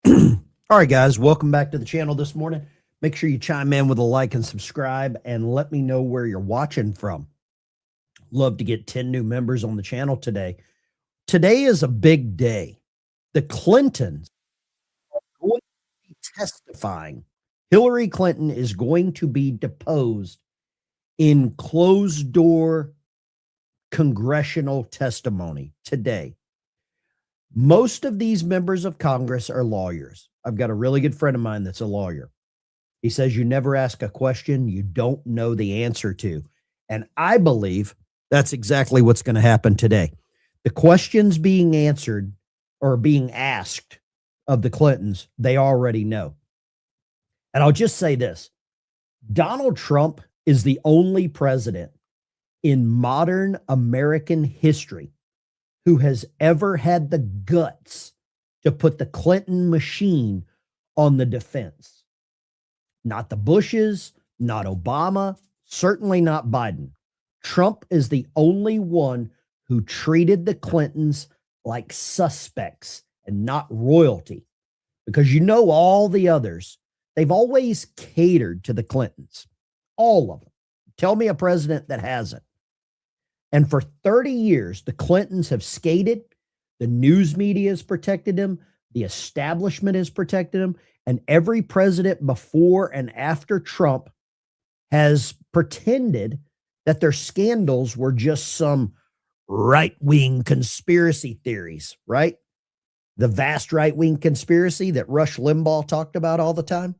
All right, guys, welcome back to the channel this morning. Make sure you chime in with a like and subscribe and let me know where you're watching from. Love to get 10 new members on the channel today. Today is a big day. The Clintons are going to be testifying. Hillary Clinton is going to be deposed in closed door congressional testimony today. Most of these members of Congress are lawyers. I've got a really good friend of mine that's a lawyer. He says you never ask a question you don't know the answer to. And I believe that's exactly what's going to happen today. The questions being answered or being asked of the Clintons, they already know. And I'll just say this. Donald Trump is the only president in modern American history who has ever had the guts to put the Clinton machine on the defense. Not the Bushes, not Obama, certainly not Biden. Trump is the only one who treated the Clintons like suspects and not royalty. Because you know all the others, they've always catered to the Clintons. All of them. Tell me a president that hasn't. And for 30 years, the Clintons have skated. The news media has protected them. The establishment has protected them. And every president before and after Trump has pretended that their scandals were just some right-wing conspiracy theories, right? The vast right-wing conspiracy that Rush Limbaugh talked about all the time.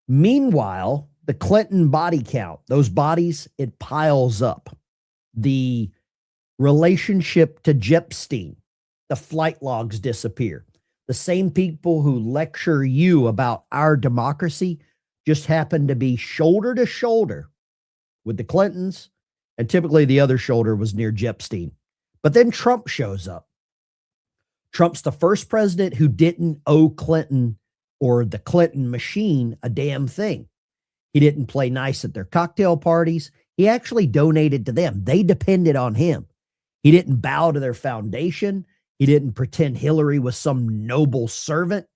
Meanwhile, the Clinton body count, those bodies, it piles up. The relationship to Epstein, the flight logs disappear. The same people who lecture you about our democracy just happen to be shoulder to shoulder with the Clintons, and typically the other shoulder was near Epstein. But then Trump shows up. Trump's the first president who didn't owe Clinton or the Clinton machine a damn thing. He didn't play nice at their cocktail parties. He actually donated to them. They depended on him. He didn't bow to their foundation. He didn't pretend Hillary was some noble servant.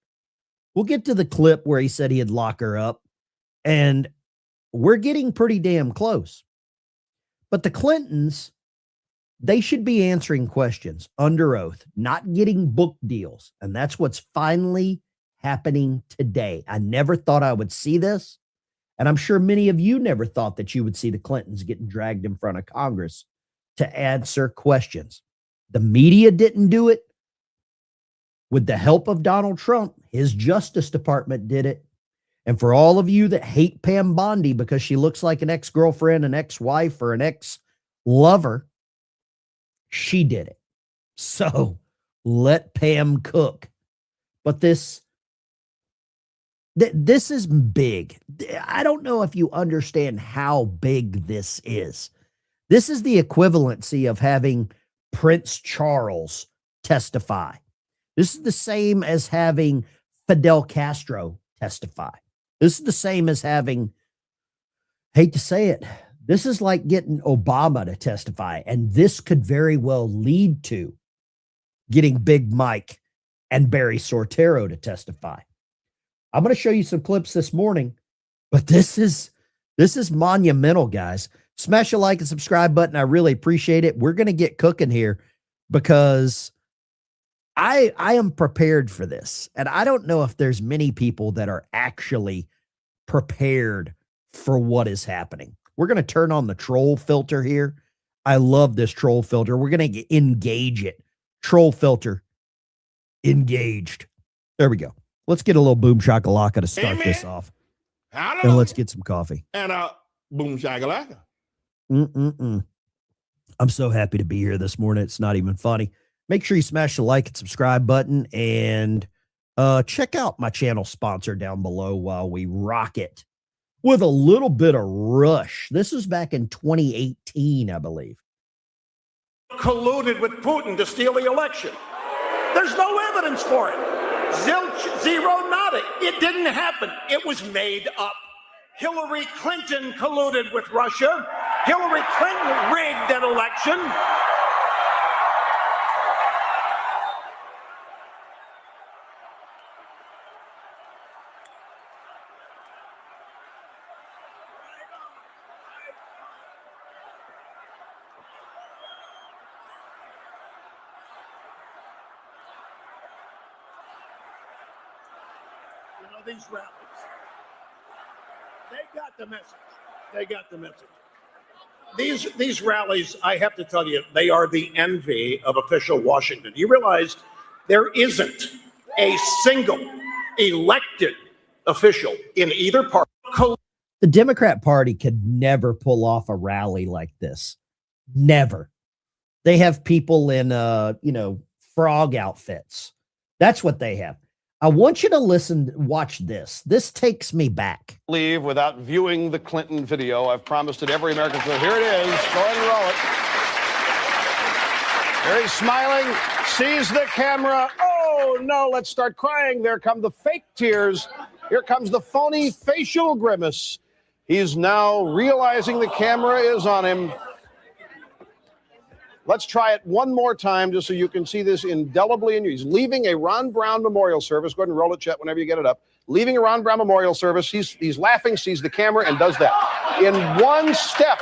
We'll get to the clip where he said he'd lock her up, and we're getting pretty damn close. But the Clintons, they should be answering questions under oath, not getting book deals. And that's what's finally happening today. I never thought I would see this. And I'm sure many of you never thought that you would see the Clintons getting dragged in front of Congress to answer questions. The media didn't do it. With the help of Donald Trump, his Justice Department did it. And for all of you that hate Pam Bondi because she looks like an ex-girlfriend, an ex-wife, or an ex-lover, she did it. So let Pam cook. But this is big. I don't know if you understand how big this is. This is the equivalency of having Prince Charles testify. This is the same as having Fidel Castro testify. This is the same as having, hate to say it, this is like getting Obama to testify. And this could very well lead to getting Big Mike and Barry Soetoro to testify. I'm going to show you some clips this morning, but this is monumental, guys. Smash a like and subscribe button. I really appreciate it. We're going to get cooking here because I am prepared for this. And I don't know if there's many people that are actually prepared for what is happening. We're going to turn on the troll filter here. I love this troll filter. We're going to engage it. Troll filter engaged. There we go. Let's get a little boom shakalaka to start this off. And let's get some coffee. And boom shakalaka. I'm so happy to be here this morning. It's not even funny. Make sure you smash the like and subscribe button and check out my channel sponsor down below while we rock it with a little bit of Rush. This was back in 2018, I believe. Colluded with Putin to steal the election. There's no evidence for it. Zilch, zero, nada. It didn't happen. It was made up. Hillary Clinton colluded with Russia. Hillary Clinton rigged an election. these rallies. They got the message. They got the message. These rallies, I have to tell you, they are the envy of official Washington. You realize there isn't a single elected official in either party. The Democrat Party could never pull off a rally like this. Never. They have people in, frog outfits. That's what they have. I want you to watch this. This takes me back. Leave without viewing the Clinton video. I've promised it every American. So here it is. Go ahead and roll it. There he's smiling, sees the camera. Oh, no, let's start crying. There come the fake tears. Here comes the phony facial grimace. He's now realizing the camera is on him. Let's try it one more time just so you can see this indelibly. And he's leaving a Ron Brown memorial service. Go ahead and roll it, Chet, whenever you get it up. Leaving a Ron Brown memorial service. He's laughing, sees the camera, and does that in one step.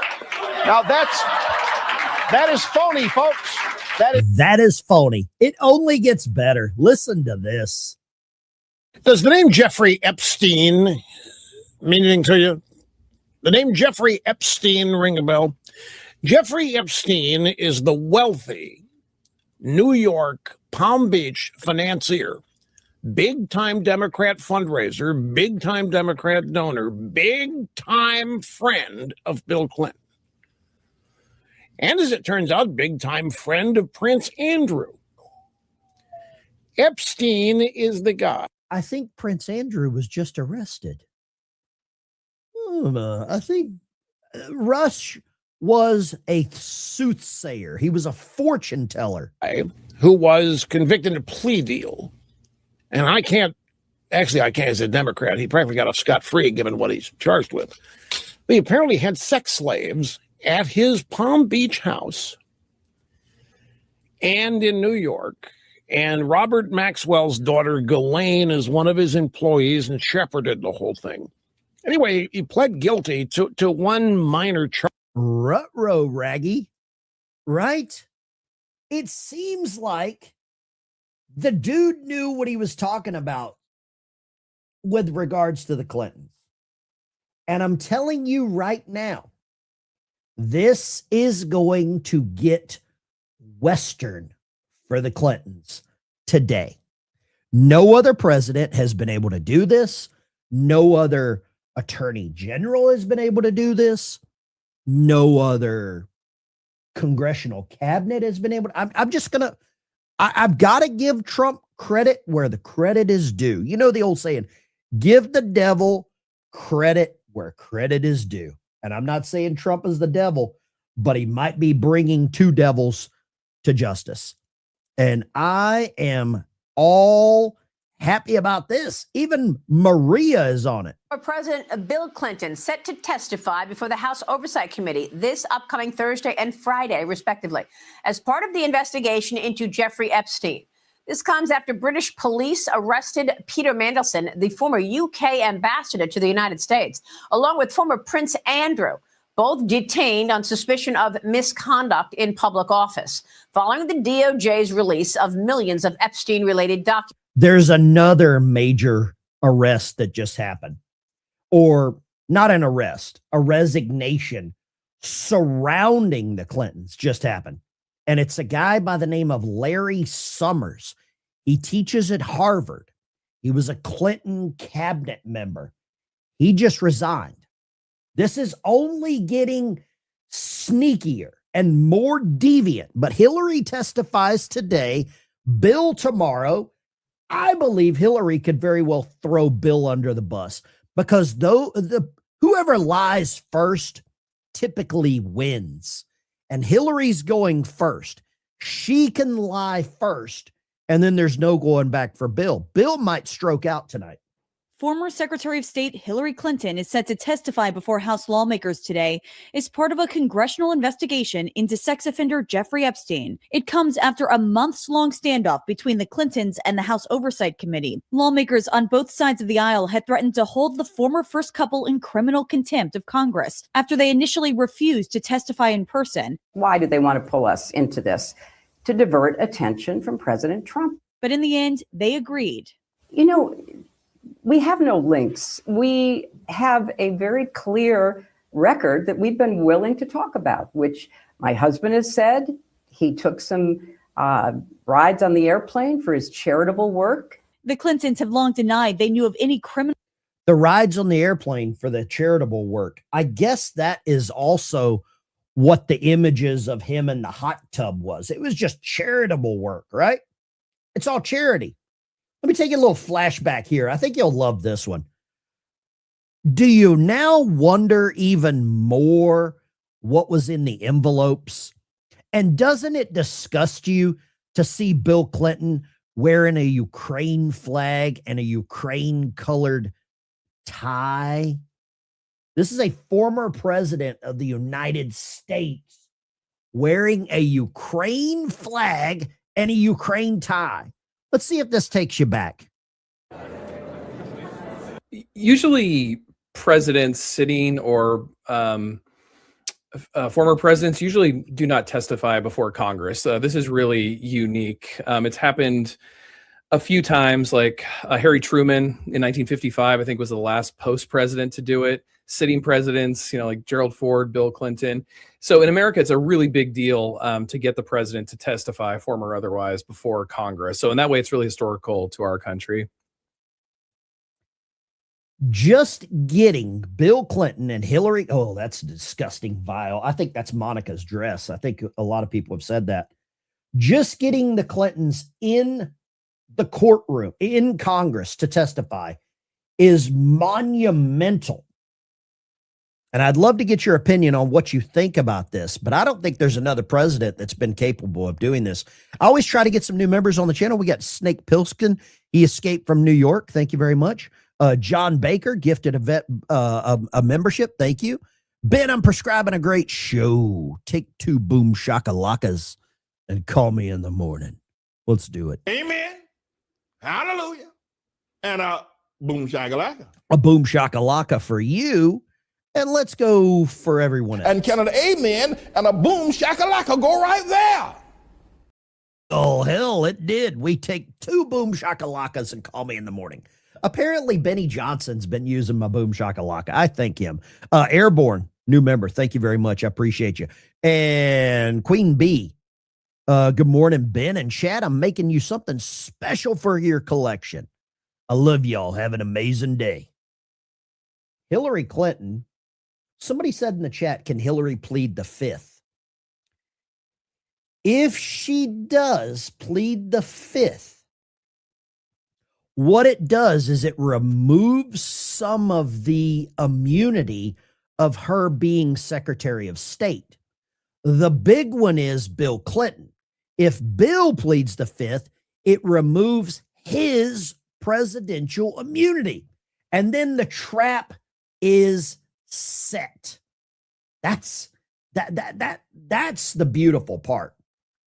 Now that is phony, folks. That is phony. It only gets better. Listen to this. Does the name Jeffrey Epstein mean anything to you? The name Jeffrey Epstein ring a bell? Jeffrey Epstein is the wealthy New York, Palm Beach financier, big-time Democrat fundraiser, big-time Democrat donor, big-time friend of Bill Clinton. And as it turns out, big-time friend of Prince Andrew. Epstein is the guy. I think Prince Andrew was just arrested. I think Rush was a soothsayer. He was a fortune teller. Who was convicted in a plea deal. And I can't as a Democrat, he practically got off scot-free given what he's charged with. But he apparently had sex slaves at his Palm Beach house and in New York. And Robert Maxwell's daughter, Ghislaine, is one of his employees and shepherded the whole thing. Anyway, he pled guilty to one minor charge. Ruh-roh, Raggy, right? It seems like the dude knew what he was talking about with regards to the Clintons. And I'm telling you right now, this is going to get Western for the Clintons today. No other president has been able to do this. No other attorney general has been able to do this. No other congressional cabinet has been able to. I've got to give Trump credit where the credit is due. You know the old saying, give the devil credit where credit is due. And I'm not saying Trump is the devil, but he might be bringing two devils to justice. And I am all happy about this. Even Maria is on it. President Bill Clinton set to testify before the House Oversight Committee this upcoming Thursday and Friday, respectively, as part of the investigation into Jeffrey Epstein. This comes after British police arrested Peter Mandelson, the former UK ambassador to the United States, along with former Prince Andrew, both detained on suspicion of misconduct in public office, following the DOJ's release of millions of Epstein-related documents. There's another major arrest that just happened. Or not an arrest, a resignation surrounding the Clintons just happened. And it's a guy by the name of Larry Summers. He teaches at Harvard. He was a Clinton cabinet member. He just resigned. This is only getting sneakier and more deviant. But Hillary testifies today, Bill tomorrow. I believe Hillary could very well throw Bill under the bus because whoever lies first typically wins. And Hillary's going first. She can lie first, and then there's no going back for Bill. Bill might stroke out tonight. Former Secretary of State Hillary Clinton is set to testify before House lawmakers today as part of a congressional investigation into sex offender Jeffrey Epstein. It comes after a months-long standoff between the Clintons and the House Oversight Committee. Lawmakers on both sides of the aisle had threatened to hold the former first couple in criminal contempt of Congress after they initially refused to testify in person. Why did they want to pull us into this? To divert attention from President Trump. But in the end, they agreed. You know, We have no links. We have a very clear record that we've been willing to talk about, which my husband has said. He took some rides on the airplane for his charitable work. The Clintons have long denied they knew of any criminal. The rides on the airplane for the charitable work. I guess that is also what the images of him in the hot tub was. It was just charitable work, right? It's all charity. Let me take you a little flashback here. I think you'll love this one. Do you now wonder even more what was in the envelopes? And doesn't it disgust you to see Bill Clinton wearing a Ukraine flag and a Ukraine colored tie? This is a former president of the United States wearing a Ukraine flag and a Ukraine tie. Let's see if this takes you back. Usually presidents sitting or former presidents usually do not testify before Congress. This is really unique. It's happened a few times, like Harry Truman in 1955, I think was the last post-president to do it. Sitting presidents, like Gerald Ford, Bill Clinton. So in America, it's a really big deal to get the president to testify, former or otherwise, before Congress. So in that way, it's really historical to our country. Just getting Bill Clinton and Hillary. Oh, that's disgusting, vile. I think that's Monica's dress. I think a lot of people have said that. Just getting the Clintons in the courtroom, in Congress to testify is monumental. And I'd love to get your opinion on what you think about this, but I don't think there's another president that's been capable of doing this. I always try to get some new members on the channel. We got Snake Pilskin. He escaped from New York. Thank you very much. John Baker gifted a membership. Thank you. Ben, I'm prescribing a great show. Take 2 boom shakalakas and call me in the morning. Let's do it. Amen. Hallelujah. And a boom shakalaka. A boom shakalaka for you. And let's go for everyone else. And can an amen and a boom shakalaka go right there? Oh, hell, it did. We take 2 boom shakalakas and call me in the morning. Apparently, Benny Johnson's been using my boom shakalaka. I thank him. Airborne, new member. Thank you very much. I appreciate you. And Queen B. Good morning, Ben and Chad. I'm making you something special for your collection. I love y'all. Have an amazing day. Hillary Clinton. Somebody said in the chat, can Hillary plead the 5th? If she does plead the 5th, what it does is it removes some of the immunity of her being Secretary of State. The big one is Bill Clinton. If Bill pleads the 5th, it removes his presidential immunity. And then the trap is set. That's the beautiful part.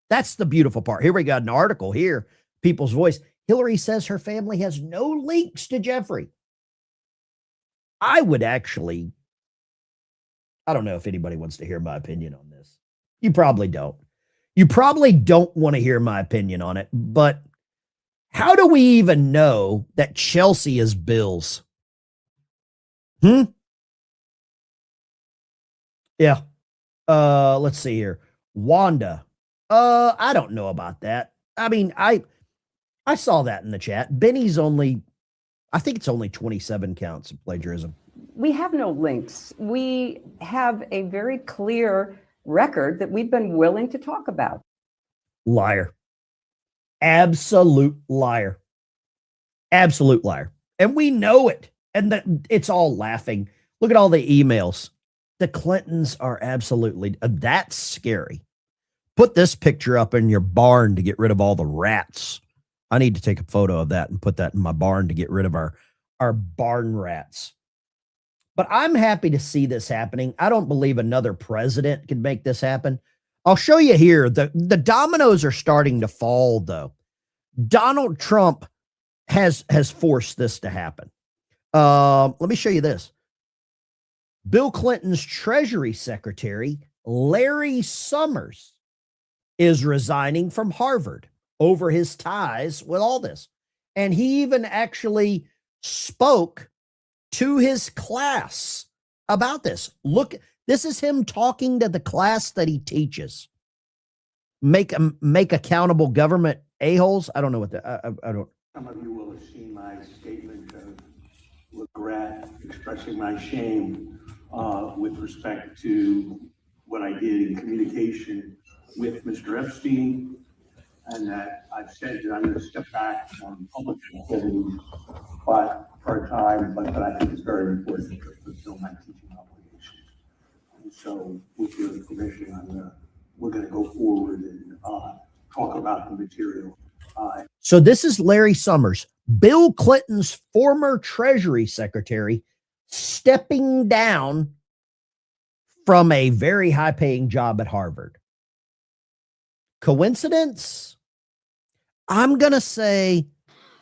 That's the beautiful part. Here we got an article here, People's Voice. Hillary says her family has no links to Jeffrey. I would actually, I don't know if anybody wants to hear my opinion on this. You probably don't. You probably don't want to hear my opinion on it, but how do we even know that Chelsea is Bill's? Yeah. Let's see here. Wanda. I don't know about that. I mean, I saw that in the chat. Benny's only, I think it's only 27 counts of plagiarism. We have no links. We have a very clear record that we've been willing to talk about. Liar. Absolute liar. Absolute liar. And we know it. And it's all laughing. Look at all the emails. The Clintons are absolutely, that's scary. Put this picture up in your barn to get rid of all the rats. I need to take a photo of that and put that in my barn to get rid of our barn rats. But I'm happy to see this happening. I don't believe another president could make this happen. I'll show you here. The dominoes are starting to fall, though. Donald Trump has forced this to happen. Let me show you this. Bill Clinton's Treasury Secretary, Larry Summers, is resigning from Harvard over his ties with all this. And he even actually spoke to his class about this. Look, this is him talking to the class that he teaches. Make accountable government a-holes. I don't know what that, I don't. Some of you will have seen my statement of regret, expressing my shame with respect to what I did in communication with Mr. Epstein, and that I've said that I'm going to step back from public activities, but for a time, but I think it's very important to fulfill my teaching obligations. And so, with your permission, we're going to go forward and talk about the material. So this is Larry Summers, Bill Clinton's former Treasury Secretary, stepping down from a very high-paying job at Harvard. Coincidence? I'm going to say,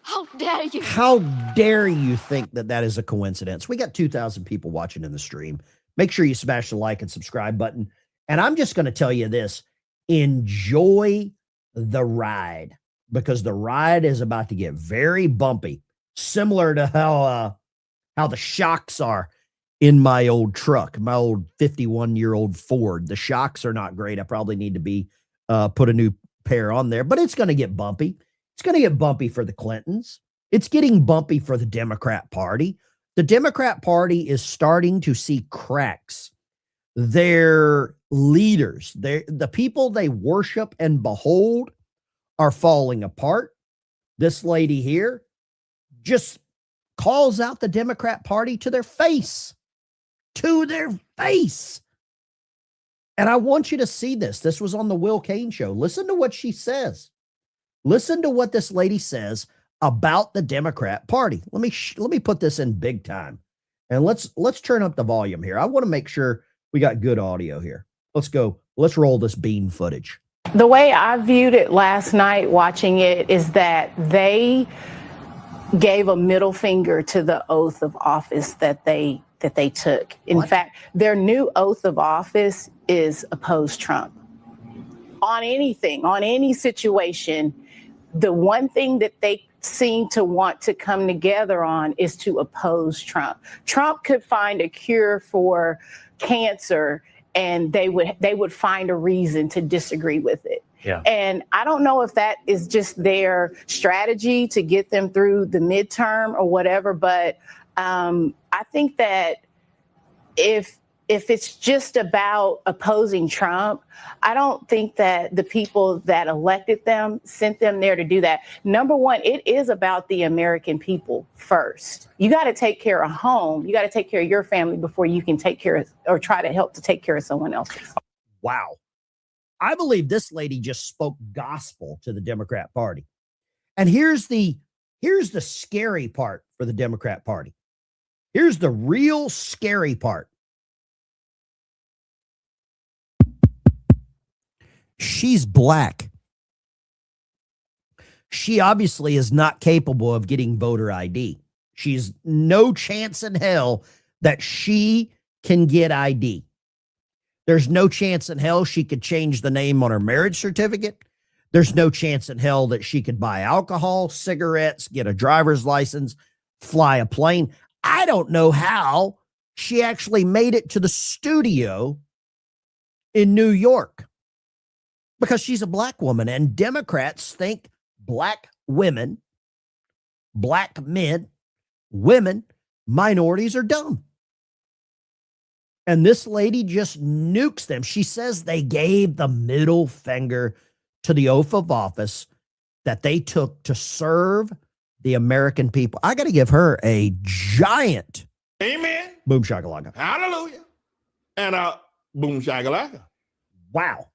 how dare you? How dare you think that that is a coincidence? We got 2,000 people watching in the stream. Make sure you smash the like and subscribe button. And I'm just going to tell you this. Enjoy the ride, because the ride is about to get very bumpy, similar to how the shocks are in my old truck, my old 51-year-old Ford. The shocks are not great. I probably need to be put a new pair on there, but it's going to get bumpy. It's going to get bumpy for the Clintons. It's getting bumpy for the Democrat Party. The Democrat Party is starting to see cracks. Their leaders, the people they worship and behold, are falling apart. This lady here just calls out the Democrat Party to their face. To their face. And I want you to see this. This was on the Will Cain show. Listen to what she says. Listen to what this lady says about the Democrat Party. Let me put this in big time. And let's turn up the volume here. I want to make sure we got good audio here. Let's go. Let's roll this bean footage. The way I viewed it last night watching it is that they gave a middle finger to the oath of office that they took. In fact, their new oath of office is oppose Trump. On anything, on any situation, the one thing that they seem to want to come together on is to oppose Trump. Trump could find a cure for cancer, and they would find a reason to disagree with it. Yeah. And I don't know if that is just their strategy to get them through the midterm or whatever, but I think that if it's just about opposing Trump, I don't think that the people that elected them sent them there to do that. Number one, it is about the American people first. You got to take care of home. You got to take care of your family before you can take care of or try to help to take care of someone else's. Wow. I believe this lady just spoke gospel to the Democrat Party. And here's the scary part for the Democrat Party. Here's the real scary part. She's black. She obviously is not capable of getting voter ID. She's no chance in hell that she can get ID. There's no chance in hell she could change the name on her marriage certificate. There's no chance in hell that she could buy alcohol, cigarettes, get a driver's license, fly a plane. I don't know how she actually made it to the studio in New York, because she's a black woman, and Democrats think black women, black men, women, minorities are dumb. And this lady just nukes them. She says they gave the middle finger to the oath of office that they took to serve the American people. I got to give her a giant Amen. boom shakalaka. Hallelujah. And boom shakalaka. Wow.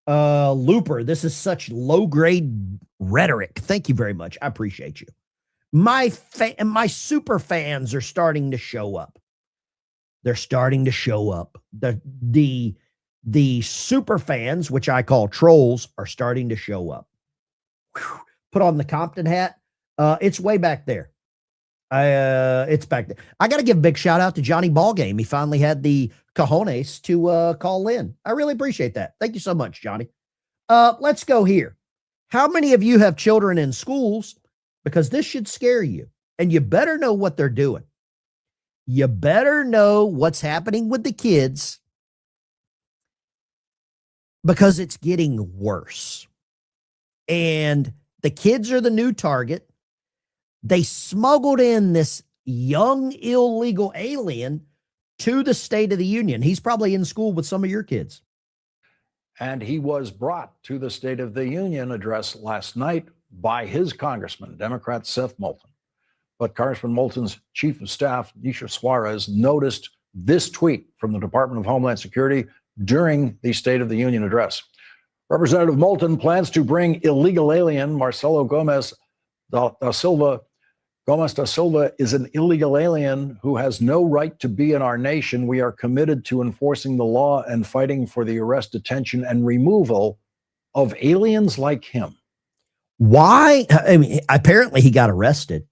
Looper, this is such low-grade rhetoric. Thank you very much. I appreciate you. My super fans are starting to show up. They're starting to show up. The super fans, which I call trolls, are starting to show up. Whew. Put on the Compton hat. It's way back there. It's back there. I got to give a big shout out to Johnny Ballgame. He finally had the cojones to call in. I really appreciate that. Thank you so much, Johnny. Let's go here. How many of you have children in schools? Because this should scare you. And you better know what they're doing. You better know what's happening with the kids, because it's getting worse. And the kids are the new target. They smuggled in this young illegal alien to the State of the Union. He's probably in school with some of your kids. And he was brought to the State of the Union address last night by his congressman, Democrat Seth Moulton. But Congressman Moulton's chief of staff, Nisha Suarez, noticed this tweet from the Department of Homeland Security during the State of the Union address. Representative Moulton plans to bring illegal alien Marcelo Gomez da Silva. Gomez da Silva is an illegal alien who has no right to be in our nation. We are committed to enforcing the law and fighting for the arrest, detention, and removal of aliens like him. Why? I mean, apparently he got arrested.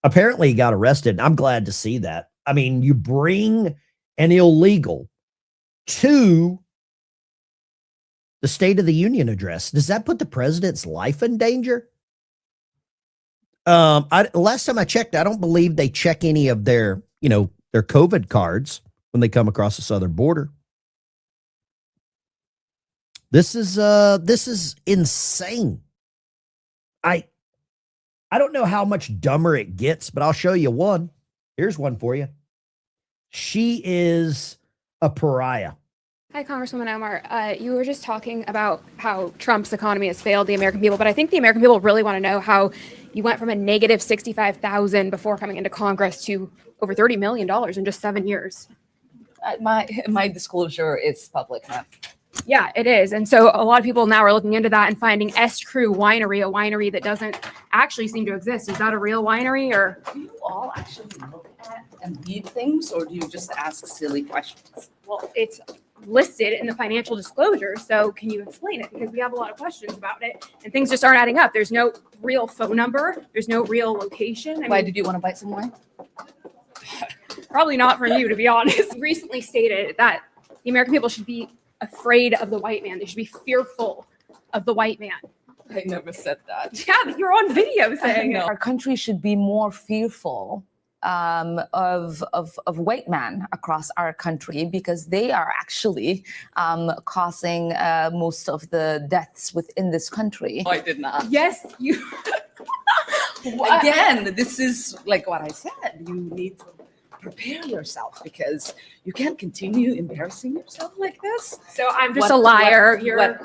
I'm glad to see that. I mean, you bring an illegal to the State of the Union address. Does that put the president's life in danger? Last time I checked, I don't believe they check any of their COVID cards when they come across the southern border. This is insane. I don't know how much dumber it gets, but I'll show you one. Here's one for you. She is a pariah. Hi, Congresswoman Omar. You were just talking about how Trump's economy has failed the American people, but I think the American people really want to know how you went from a negative 65,000 before coming into Congress to over $30 million in just 7 years. My disclosure is public now. Yeah, it is. And so a lot of people now are looking into that and finding S. Crew Winery, a winery that doesn't actually seem to exist. Is that a real winery, or? Do you all actually look at and read things, or do you just ask silly questions? Well, it's listed in the financial disclosure. So can you explain it? Because we have a lot of questions about it and things just aren't adding up. There's no real phone number. There's no real location. Why did you want to buy some wine? Probably not from you, to be honest. Recently stated that the American people should be afraid of the white man. They should be fearful of the white man. I never said that. Yeah, but you're on video saying it. Our country should be more fearful of white men across our country, because they are actually causing most of the deaths within this country. I did not. Yes, you. Again, this is like what I said. You need to prepare yourself, because you can't continue embarrassing yourself like this. So I'm just a liar.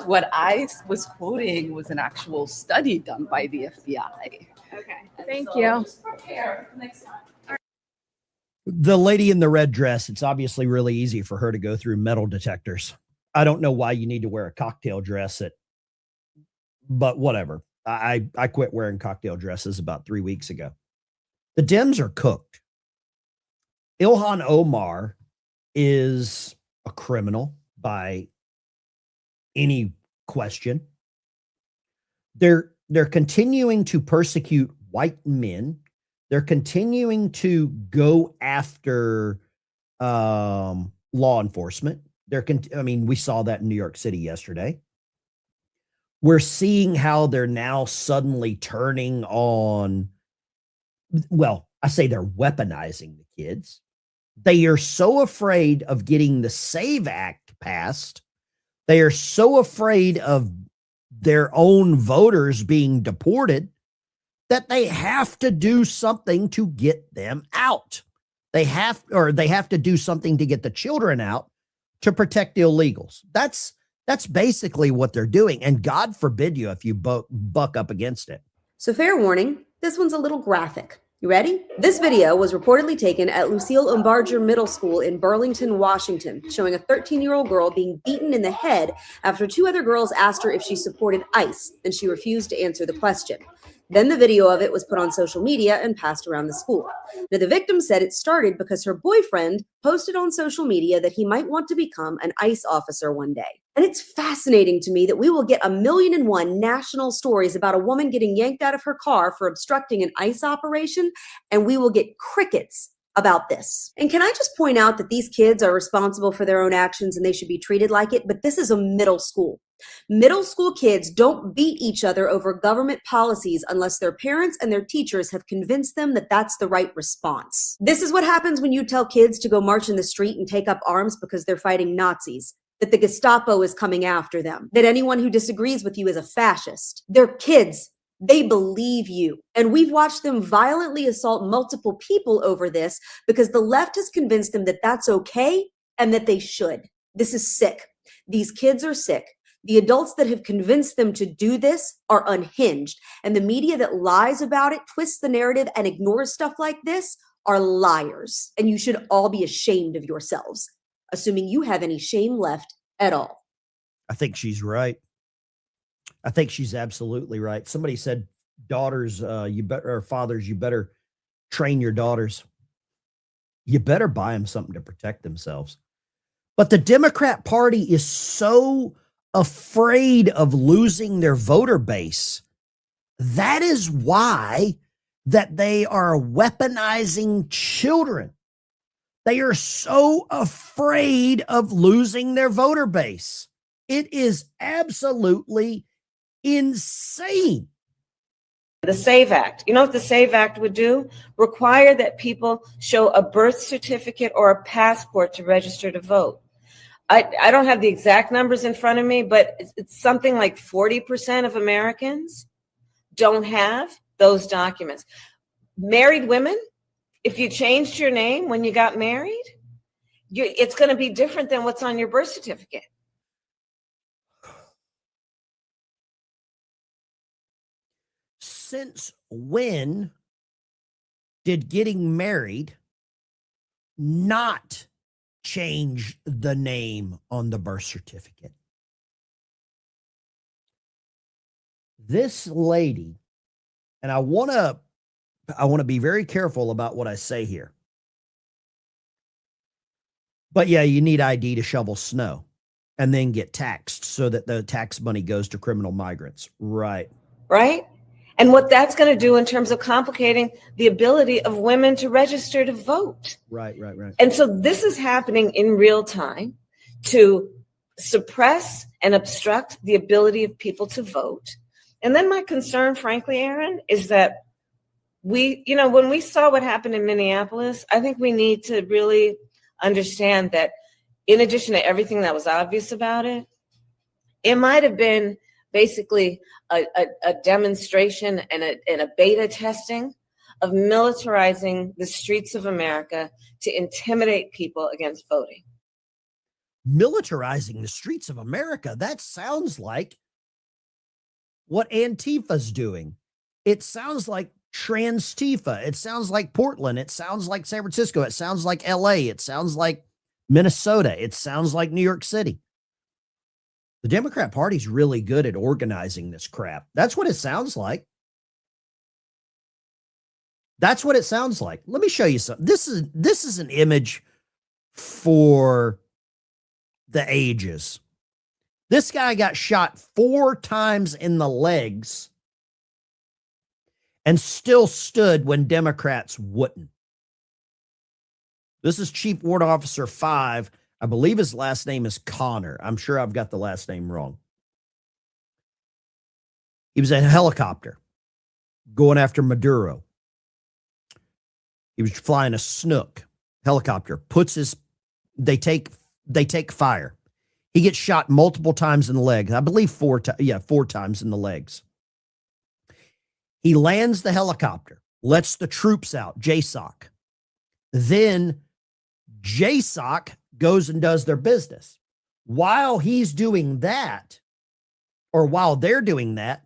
What I was quoting was an actual study done by the FBI. Okay, thank you. Just prepare next time. The lady in the red dress, it's obviously really easy for her to go through metal detectors. I don't know why you need to wear a cocktail dress, but whatever. I quit wearing cocktail dresses about 3 weeks ago. The Dems are cooked. Ilhan Omar is a criminal by any question. They're continuing to persecute white men. They're continuing to go after law enforcement. We saw that in New York City yesterday. We're seeing how they're now suddenly turning on, well, I say they're weaponizing the kids. They are so afraid of getting the SAVE Act passed. They are so afraid of their own voters being deported that they have to do something to get them out. They have to do something to get the children out to protect the illegals. That's basically what they're doing. And God forbid you if you buck up against it. So fair warning, this one's a little graphic. You ready? This video was reportedly taken at Lucille Umbarger Middle School in Burlington, Washington, showing a 13-year-old girl being beaten in the head after two other girls asked her if she supported ICE, and she refused to answer the question. Then the video of it was put on social media and passed around the school. Now, the victim said it started because her boyfriend posted on social media that he might want to become an ICE officer one day. And it's fascinating to me that we will get 1,000,001 national stories about a woman getting yanked out of her car for obstructing an ICE operation, and we will get crickets about this. And can I just point out that these kids are responsible for their own actions and they should be treated like it, but this is a middle school. Middle school kids don't beat each other over government policies unless their parents and their teachers have convinced them that that's the right response. This is what happens when you tell kids to go march in the street and take up arms because they're fighting Nazis, that the Gestapo is coming after them, that anyone who disagrees with you is a fascist. They're kids. They believe you. And we've watched them violently assault multiple people over this because the left has convinced them that that's okay and that they should. This is sick. These kids are sick. The adults that have convinced them to do this are unhinged. And the media that lies about it, twists the narrative, and ignores stuff like this are liars. And you should all be ashamed of yourselves, assuming you have any shame left at all. I think she's right. I think she's absolutely right. Somebody said, daughters, or fathers, you better train your daughters. You better buy them something to protect themselves. But the Democrat Party is so afraid of losing their voter base. That is why that they are weaponizing children. They are so afraid of losing their voter base. It is absolutely insane. The SAVE Act. You know what the SAVE Act would do? Require that people show a birth certificate or a passport to register to vote. I don't have the exact numbers in front of me, but it's something like 40% of Americans don't have those documents. Married women, if you changed your name when you got married, it's going to be different than what's on your birth certificate. Since when did getting married not change the name on the birth certificate? This lady, and I want to be very careful about what I say here. But yeah, you need ID to shovel snow and then get taxed so that the tax money goes to criminal migrants. Right. Right? And what that's going to do in terms of complicating the ability of women to register to vote. Right. And so this is happening in real time to suppress and obstruct the ability of people to vote. And then my concern, frankly, Aaron, is that when we saw what happened in Minneapolis, I think we need to really understand that in addition to everything that was obvious about it, it might have been basically a demonstration and a beta testing of militarizing the streets of America to intimidate people against voting. Militarizing the streets of America. That sounds like what Antifa's doing. It sounds like Trans-Tifa. It sounds like Portland. It sounds like San Francisco. It sounds like LA. It sounds like Minnesota. It sounds like New York City. The Democrat Party's really good at organizing this crap. That's what it sounds like. That's what it sounds like. Let me show you something. This is an image for the ages. This guy got shot 4 times in the legs and still stood when Democrats wouldn't. This is Chief Ward Officer 5. I believe his last name is Connor. I'm sure I've got the last name wrong. He was in a helicopter going after Maduro. He was flying a Snook helicopter. They take fire. He gets shot multiple times in the leg. I believe 4 times in the legs. He lands the helicopter, lets the troops out, JSOC. Then JSOC goes and does their business. While he's doing that, or while they're doing that,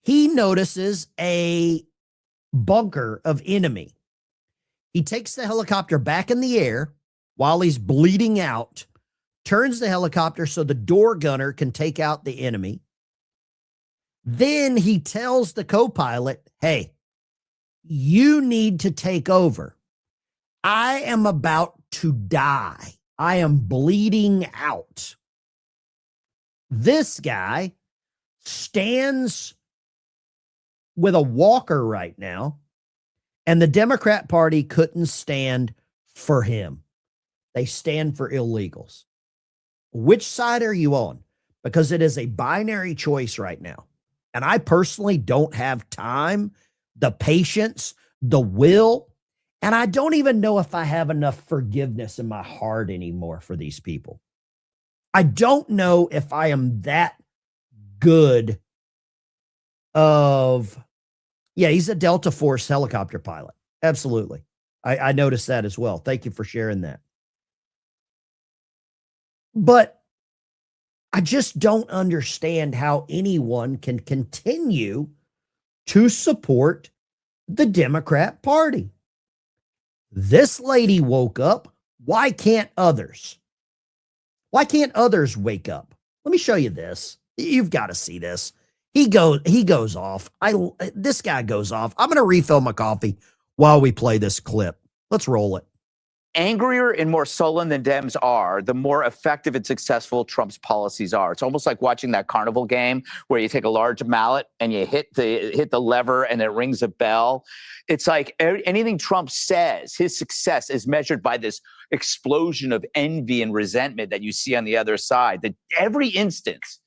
he notices a bunker of enemy. He takes the helicopter back in the air while he's bleeding out, turns the helicopter so the door gunner can take out the enemy. Then he tells the co-pilot, hey, you need to take over. I am about to die. I am bleeding out. This guy stands with a walker right now, and the Democrat Party couldn't stand for him. They stand for illegals. Which side are you on? Because it is a binary choice right now. And I personally don't have time, the patience, the will, and I don't even know if I have enough forgiveness in my heart anymore for these people. I don't know if I am that good of, yeah, he's a Delta Force helicopter pilot. Absolutely. I noticed that as well. Thank you for sharing that. But I just don't understand how anyone can continue to support the Democrat Party. This lady woke up. Why can't others? Why can't others wake up? Let me show you this. You've got to see this. He goes off. This guy goes off. I'm going to refill my coffee while we play this clip. Let's roll it. Angrier and more sullen than Dems are, the more effective and successful Trump's policies are. It's almost like watching that carnival game where you take a large mallet and you hit the lever and it rings a bell. It's like anything Trump says, his success is measured by this explosion of envy and resentment that you see on the other side. That every instance,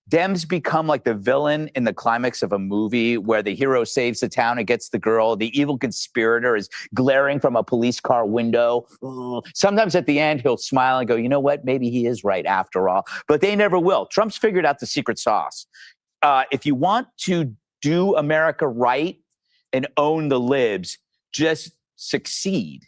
Dems become like the villain in the climax of a movie where the hero saves the town and gets the girl. The evil conspirator is glaring from a police car window. Sometimes at the end, he'll smile and go, you know what? Maybe he is right after all. But they never will. Trump's figured out the secret sauce. If you want to do America right and own the libs, just succeed.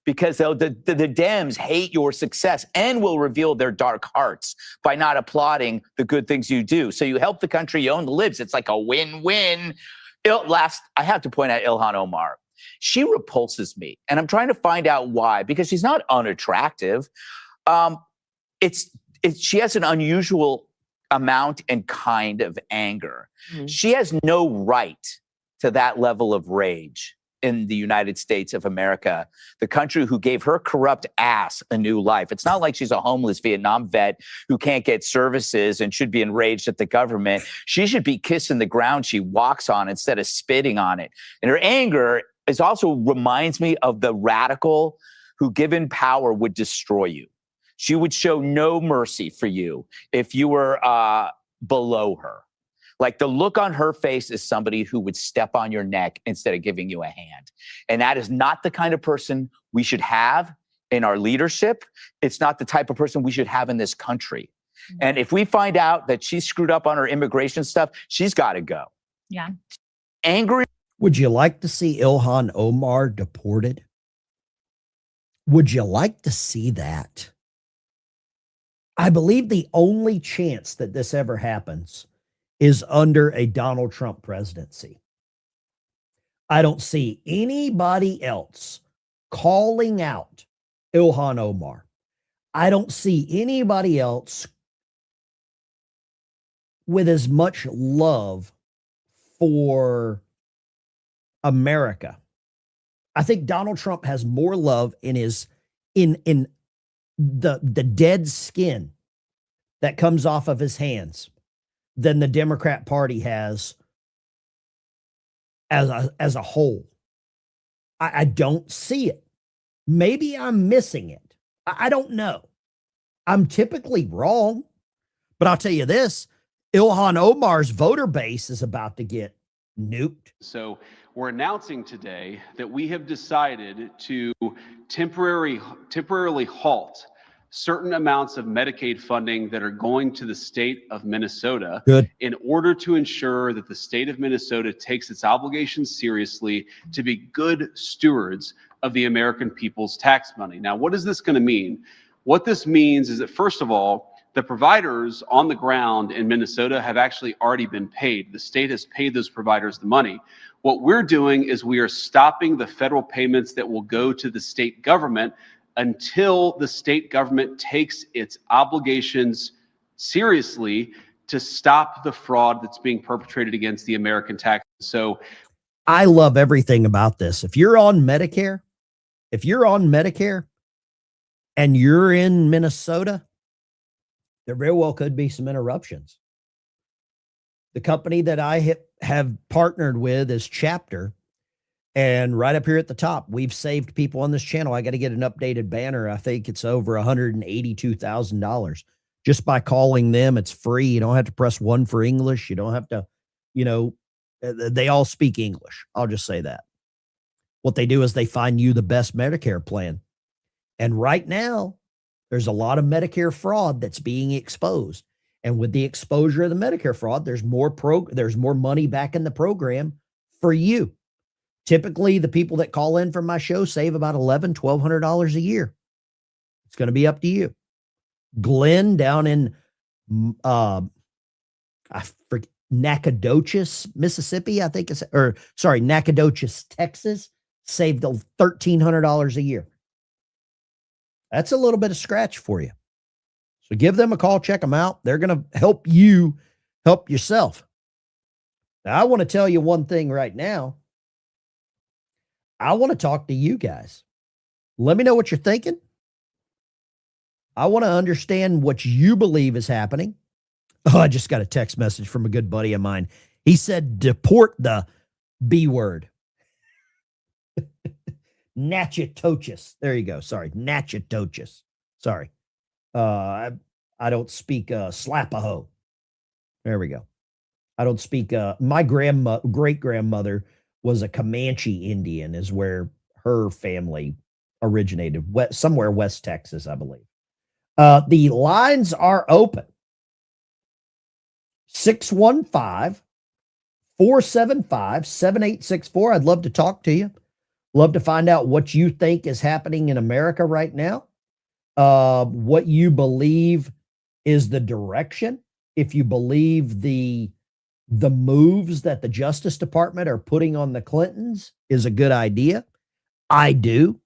Because the Dems hate your success and will reveal their dark hearts by not applauding the good things you do. So you help the country, you own the libs. It's like a win-win. I have to point out Ilhan Omar. She repulses me, and I'm trying to find out why, because she's not unattractive. She has an unusual amount and kind of anger. Mm-hmm. She has no right to that level of rage in the United States of America, the country who gave her corrupt ass a new life. It's not like she's a homeless Vietnam vet who can't get services and should be enraged at the government. She should be kissing the ground she walks on instead of spitting on it. And her anger also reminds me of the radical who, given power, would destroy you. She would show no mercy for you if you were below her. Like the look on her face is somebody who would step on your neck instead of giving you a hand. And that is not the kind of person we should have in our leadership. It's not the type of person we should have in this country. Mm-hmm. And if we find out that she screwed up on her immigration stuff, she's got to go. Yeah. Angry. Would you like to see Ilhan Omar deported? Would you like to see that? I believe the only chance that this ever happens is under a Donald Trump presidency. I don't see anybody else calling out Ilhan Omar. I don't see anybody else with as much love for America. I think Donald Trump has more love in the dead skin that comes off of his hands than the Democrat Party has as a whole. I don't see it. Maybe I'm missing it. I don't know. I'm typically wrong, but I'll tell you this, Ilhan Omar's voter base is about to get nuked. So we're announcing today that we have decided to temporarily halt certain amounts of Medicaid funding that are going to the state of Minnesota. Good. In order to ensure that the state of Minnesota takes its obligations seriously to be good stewards of the American people's tax money. Now, what is this going to mean? What this means is that, first of all, the providers on the ground in Minnesota have actually already been paid. The state has paid those providers the money. What we're doing is we are stopping the federal payments that will go to the state government until the state government takes its obligations seriously to stop the fraud that's being perpetrated against the American tax. So I love everything about this. If you're on Medicare and you're in Minnesota, there very well could be some interruptions. The company that I have partnered with is Chapter, And right up here at the top, we've saved people on this channel. I got to get an updated banner. I think it's over $182,000 just by calling them. It's free. You don't have to press 1 for English. You don't have to, they all speak English. I'll just say that. What they do is they find you the best Medicare plan. And right now, there's a lot of Medicare fraud that's being exposed. And with the exposure of the Medicare fraud, there's more money back in the program for you. Typically, the people that call in from my show save about $1,100, $1,200 a year. It's going to be up to you. Glenn down in Nacogdoches, Mississippi, I think Nacogdoches, Texas, saved $1,300 a year. That's a little bit of scratch for you. So give them a call, check them out. They're going to help you help yourself. Now, I want to tell you one thing right now. I want to talk to you guys. Let me know what you're thinking. I want to understand what you believe is happening. Oh, I just got a text message from a good buddy of mine. He said, deport the B word. Natchitoches. There you go. Sorry. Natchitoches. Sorry. I don't speak Slapaho. There we go. I don't speak my great-grandmother was a Comanche Indian, is where her family originated, somewhere West Texas, I believe. The lines are open. 615-475-7864. I'd love to talk to you. Love to find out what you think is happening in America right now. What you believe is the direction. If you believe the moves that the Justice Department are putting on the Clintons is a good idea. I do.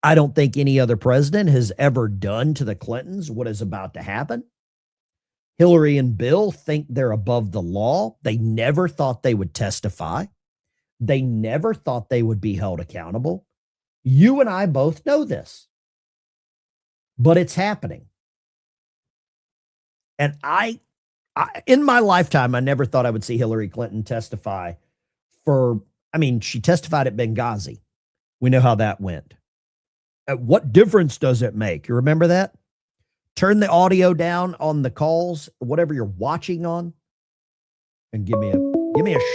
I don't think any other president has ever done to the Clintons what is about to happen. Hillary and Bill think they're above the law. They never thought they would testify. They never thought they would be held accountable. You and I both know this, but it's happening. And I in my lifetime, I never thought I would see Hillary Clinton testify she testified at Benghazi. We know how that went. What difference does it make? You remember that? Turn the audio down on the calls, whatever you're watching on, and give me a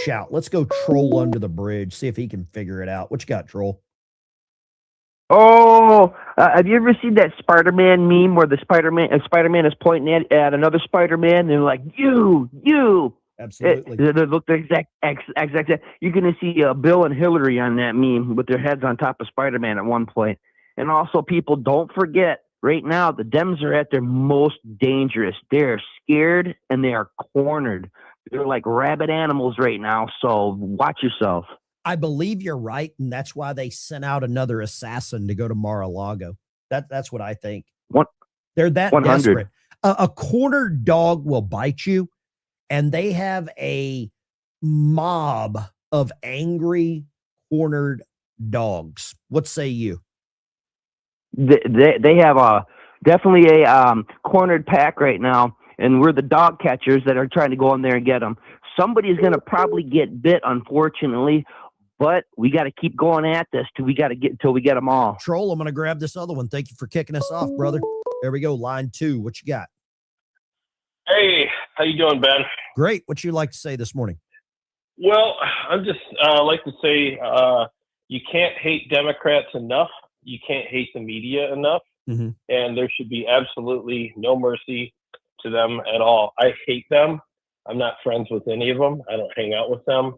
shout. Let's go troll under the bridge, see if he can figure it out. What you got, troll? Oh, have you ever seen that Spider-Man meme where the Spider-Man is pointing at another Spider-Man and they're like, you. Absolutely. They look the exact. You're going to see Bill and Hillary on that meme with their heads on top of Spider-Man at one point. And also, people, don't forget, right now, the Dems are at their most dangerous. They're scared and they are cornered. They're like rabid animals right now, so watch yourself. I believe you're right, and that's why they sent out another assassin to go to Mar-a-Lago. That's what I think. They're that 100. desperate. A cornered dog will bite you, and they have a mob of angry cornered dogs. What say you? They have definitely a cornered pack right now, and we're the dog catchers that are trying to go in there and get them. Somebody's going to probably get bit, unfortunately. But we got to keep going at this till we get them all. Troll, I'm going to grab this other one. Thank you for kicking us off, brother. There we go. Line 2. What you got? Hey, how you doing, Ben? Great. What you like to say this morning? Well, I'm just like to say you can't hate Democrats enough. You can't hate the media enough. Mm-hmm. And there should be absolutely no mercy to them at all. I hate them. I'm not friends with any of them. I don't hang out with them.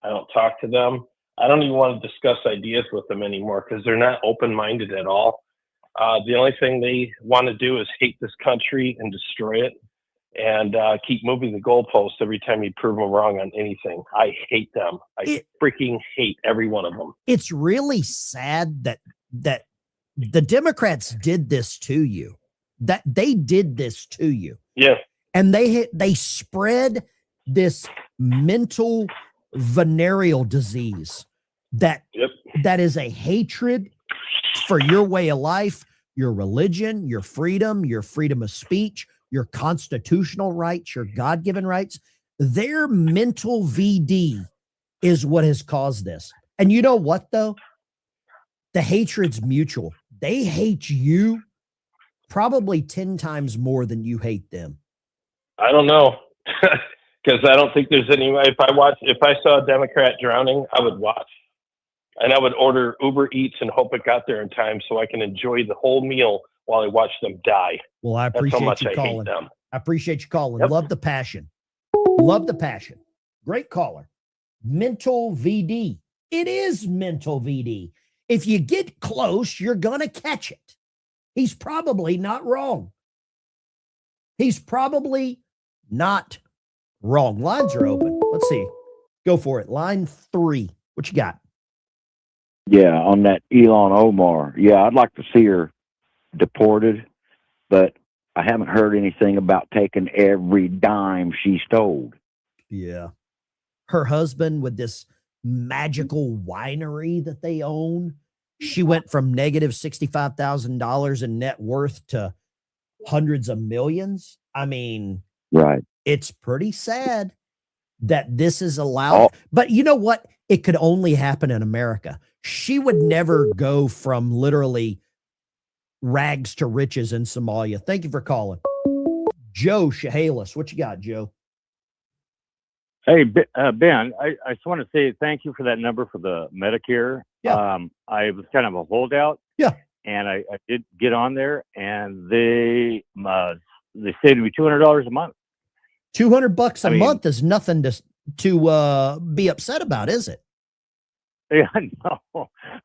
I don't talk to them. I don't even want to discuss ideas with them anymore because they're not open-minded at all. The only thing they want to do is hate this country and destroy it and keep moving the goalposts every time you prove them wrong on anything. I hate them. I freaking hate every one of them. It's really sad that the Democrats did this to you, that they did this to you. Yeah. And they spread this mental venereal disease that is a hatred for your way of life, your religion, your freedom of speech, your constitutional rights, your God-given rights. Their mental VD is what has caused this. And you know what, though? The hatred's mutual. They hate you probably 10 times more than you hate them. I don't know. Because I don't think there's any way. If I saw a Democrat drowning, I would watch. And I would order Uber Eats and hope it got there in time so I can enjoy the whole meal while I watch them die. Well, I appreciate That's how much you I calling. hate them. I appreciate you calling. Yep. Love the passion. Love the passion. Great caller. Mental VD. It is mental VD. If you get close, you're going to catch it. He's probably not wrong. He's probably not wrong. Lines are open. Let's see. Go for it. Line 3. What you got? Yeah, on that Elon Omar. Yeah, I'd like to see her deported, but I haven't heard anything about taking every dime she stole. Yeah. Her husband with this magical winery that they own. She went from negative $65,000 in net worth to hundreds of millions. I mean, right. It's pretty sad that this is allowed. But you know what? It could only happen in America. She would never go from literally rags to riches in Somalia. Thank you for calling. Joe Chehalis. What you got, Joe? Hey, Ben, I just want to say thank you for that number for the Medicare. Yeah. I was kind of a holdout. Yeah. And I did get on there, and they saved me $200 a month. $200 a month is nothing to be upset about, is it? Yeah, no,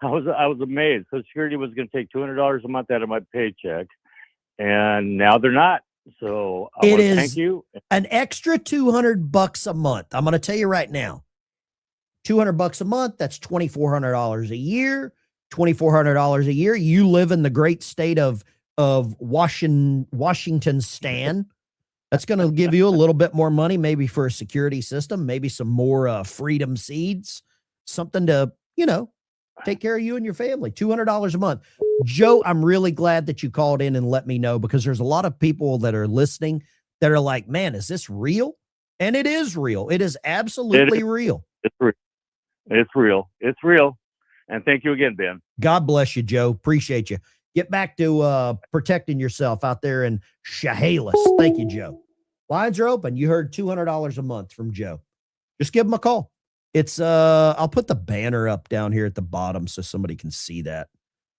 I was amazed. Social Security was going to take $200 a month out of my paycheck, and now they're not. So I want to thank you. An extra $200 a month. I'm going to tell you right now, $200 a month. That's $2,400 a year. $2,400 a year. You live in the great state of Washington Stan. That's going to give you a little bit more money, maybe for a security system, maybe some more freedom seeds, something to, take care of you and your family. $200 a month. Joe, I'm really glad that you called in and let me know, because there's a lot of people that are listening that are like, man, is this real? And it is real. It is absolutely real. It's real. It's real. It's real. And thank you again, Ben. God bless you, Joe. Appreciate you. Get back to protecting yourself out there in Chehalis. Thank you, Joe. Lines are open. You heard $200 a month from Joe. Just give him a call. It's I'll put the banner up down here at the bottom so somebody can see that.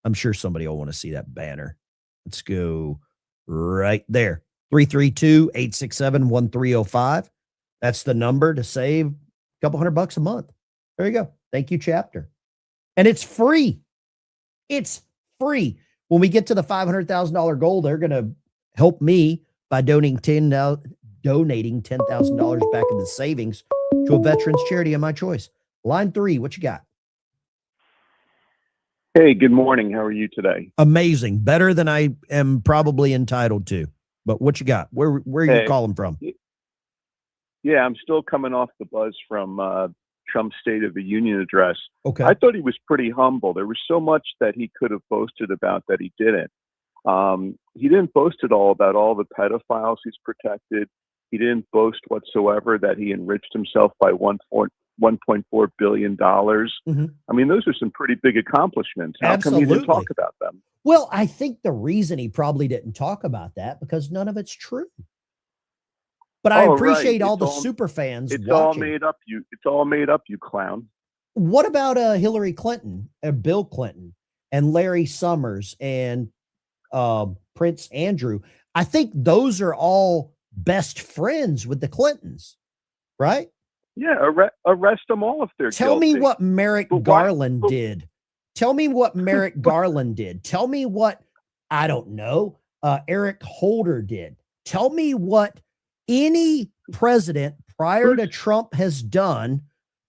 I'm sure somebody will want to see that banner. Let's go right there. 332-867-1305. That's the number to save a couple $100 a month. There you go. Thank you, Chapter. And it's free. It's free. When we get to the $500,000 goal, they're going to help me by donating $10,000 back into savings to a veterans charity of my choice. Line 3, what you got? Hey, good morning. How are you today? Amazing. Better than I am probably entitled to. But what you got? Where are you calling from? Yeah, I'm still coming off the buzz from Trump's State of the Union address. Okay. I thought he was pretty humble. There was so much that he could have boasted about that he didn't. He didn't boast at all about all the pedophiles he's protected. He didn't boast whatsoever that he enriched himself by $1.4 billion. Mm-hmm. I mean, those are some pretty big accomplishments. How come he didn't talk about them? Well, I think the reason he probably didn't talk about that because none of it's true. But I appreciate all the super fans. It's watching. all made up. It's all made up, you clown. What about Hillary Clinton, Bill Clinton, and Larry Summers and Prince Andrew? I think those are all best friends with the Clintons, right? Yeah, arrest them all if they're Tell guilty. me what Merrick Garland did. Tell me what Merrick Garland did. Tell me what, I don't know, Eric Holder did. Tell me what any president prior to Trump has done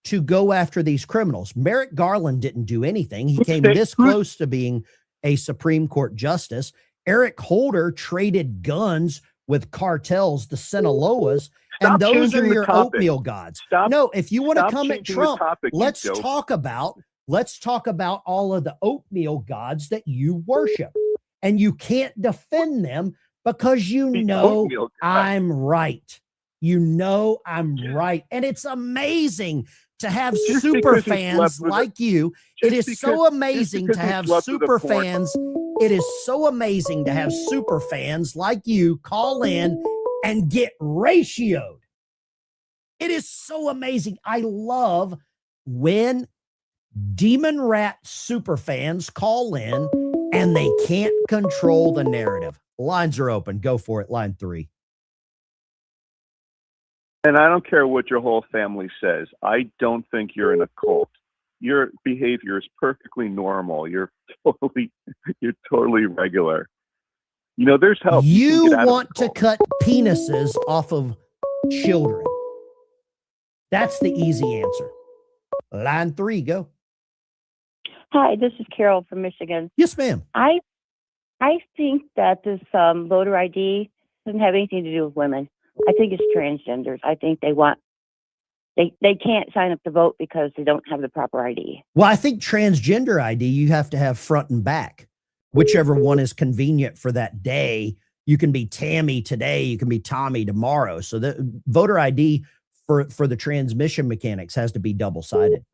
to go after these criminals. Merrick Garland didn't do anything. He came this close to being a Supreme Court justice. Eric Holder traded guns with cartels, the Sinaloas, and those are your oatmeal gods. No, if you want to come at Trump, let's talk about all of the oatmeal gods that you worship. And you can't defend them because you know I'm right. You know I'm right. And it's amazing to have Just super because he fans slept with like you. It just is so because- amazing just to because he have slept with a super porn- fans. It is so amazing to have super fans like you call in and get ratioed. It is so amazing. I love when demon rat super fans call in and they can't control the narrative. Lines are open. Go for it. Line 3. And I don't care what your whole family says. I don't think you're in a cult. Your behavior is perfectly normal. You're totally regular. You know, there's help. You can get out of want to cut penises off of children. That's the easy answer. Line 3, go. Hi, this is Carol from Michigan. Yes, ma'am. I think that this voter ID doesn't have anything to do with women. I think it's transgenders. I think they can't sign up to vote because they don't have the proper ID. Well, I think transgender ID, you have to have front and back, whichever one is convenient for that day. You can be Tammy today, you can be Tommy tomorrow. So the voter ID for the transmission mechanics has to be double-sided.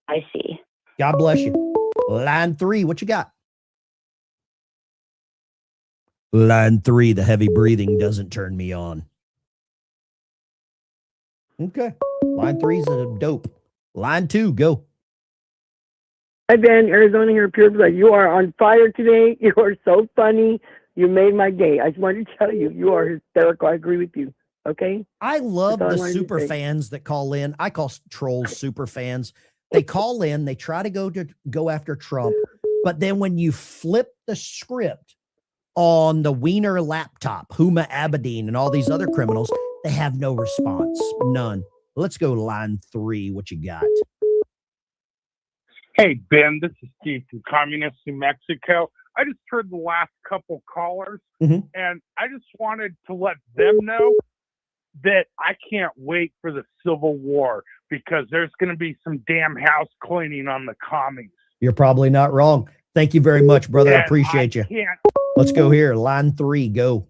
I see. God bless you. Line 3, what you got? Line 3, the heavy breathing doesn't turn me on. Okay. Line 3 is a dope. Line 2, go. Hi, Ben. Arizona here. Pure Blood. You are on fire today. You are so funny. You made my day. I just wanted to tell you, you are hysterical. I agree with you. Okay? I love That's all I the wanted to super say. fans that call in. I call trolls super fans. They call in, they try to go after Trump, but then when you flip the script on the Wiener laptop, Huma Abedin and all these other criminals, they have no response. None. Let's go to line 3. What you got? Hey, Ben, this is Steve from Communist New Mexico. I just heard the last couple callers, Mhm. and I just wanted to let them know that I can't wait for the Civil War because there's going to be some damn house cleaning on the commies. You're probably not wrong. Thank you very much, brother. I And appreciate you. can't- Let's go here. Line 3, go.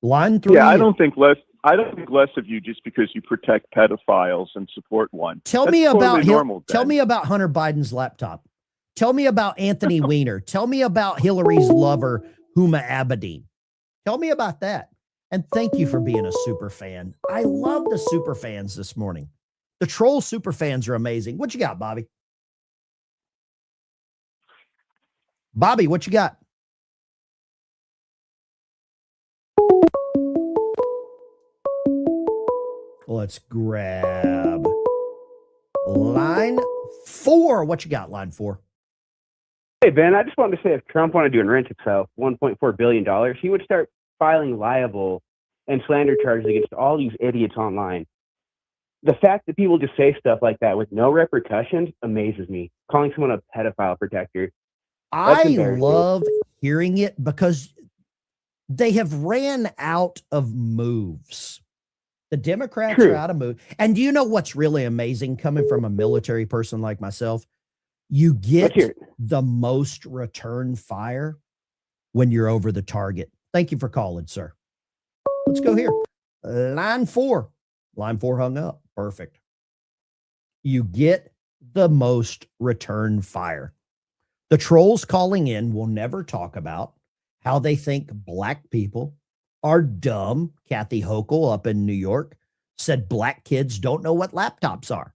Line 3. Yeah, I don't think less of you just because you protect pedophiles and support one. Tell That's me totally about normal. tell Ben. me about Hunter Biden's laptop. Tell me about Anthony Weiner. Tell me about Hillary's lover, Huma Abedin. Tell me about that. And thank you for being a super fan. I love the super fans this morning. The troll super fans are amazing. What you got, Bobby? Bobby, what you got? Let's grab line 4. What you got, line 4? Hey, Ben, I just wanted to say if Trump wanted to enrich himself $1.4 billion, he would start filing libel and slander charges against all these idiots online. The fact that people just say stuff like that with no repercussions amazes me. Calling someone a pedophile protector. That's I embarrassing. love hearing it because they have ran out of moves. The Democrats True. are out of move. And do you know what's really amazing coming from a military person like myself? You get the most return fire when you're over the target. Thank you for calling, sir. Let's go here. Line 4. Line 4 hung up. Perfect. You get the most return fire. The trolls calling in will never talk about how they think black people are dumb. Kathy Hochul up in New York said black kids don't know what laptops are.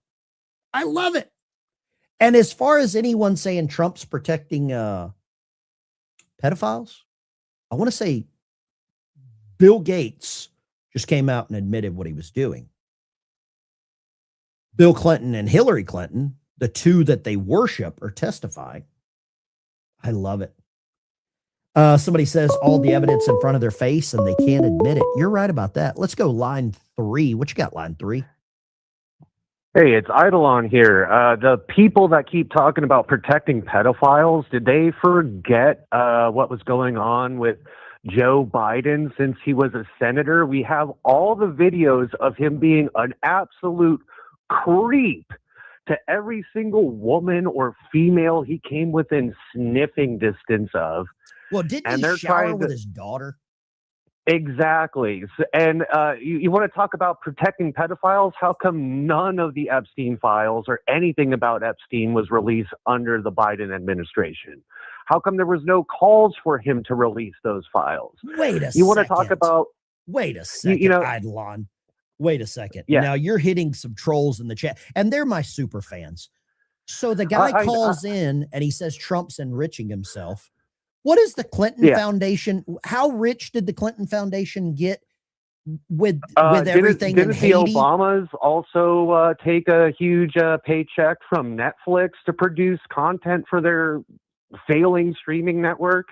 I love it. And as far as anyone saying Trump's protecting pedophiles, I want to say Bill Gates just came out and admitted what he was doing. Bill Clinton and Hillary Clinton, the two that they worship or testify. I love it. Somebody says all the evidence in front of their face and they can't admit it. You're right about that. Let's go line 3. What you got, line 3? Hey, it's Eidolon here. The people that keep talking about protecting pedophiles, did they forget what was going on with Joe Biden since he was a senator? We have all the videos of him being an absolute creep to every single woman or female he came within sniffing distance of. Well, didn't And he they're shower trying with to- his daughter? Exactly. And you want to talk about protecting pedophiles? How come none of the Epstein files or anything about Epstein was released under the Biden administration? How come there was no calls for him to release those files? Wait a You want to second. talk about Wait a second, Eidolon. Wait a second. Yeah. Now you're hitting some trolls in the chat, and they're my super fans. So the guy calls in and he says Trump's enriching himself. What is the Clinton Foundation? How rich did the Clinton Foundation get with everything in Didn't Haiti? the Obamas also take a huge paycheck from Netflix to produce content for their failing streaming network?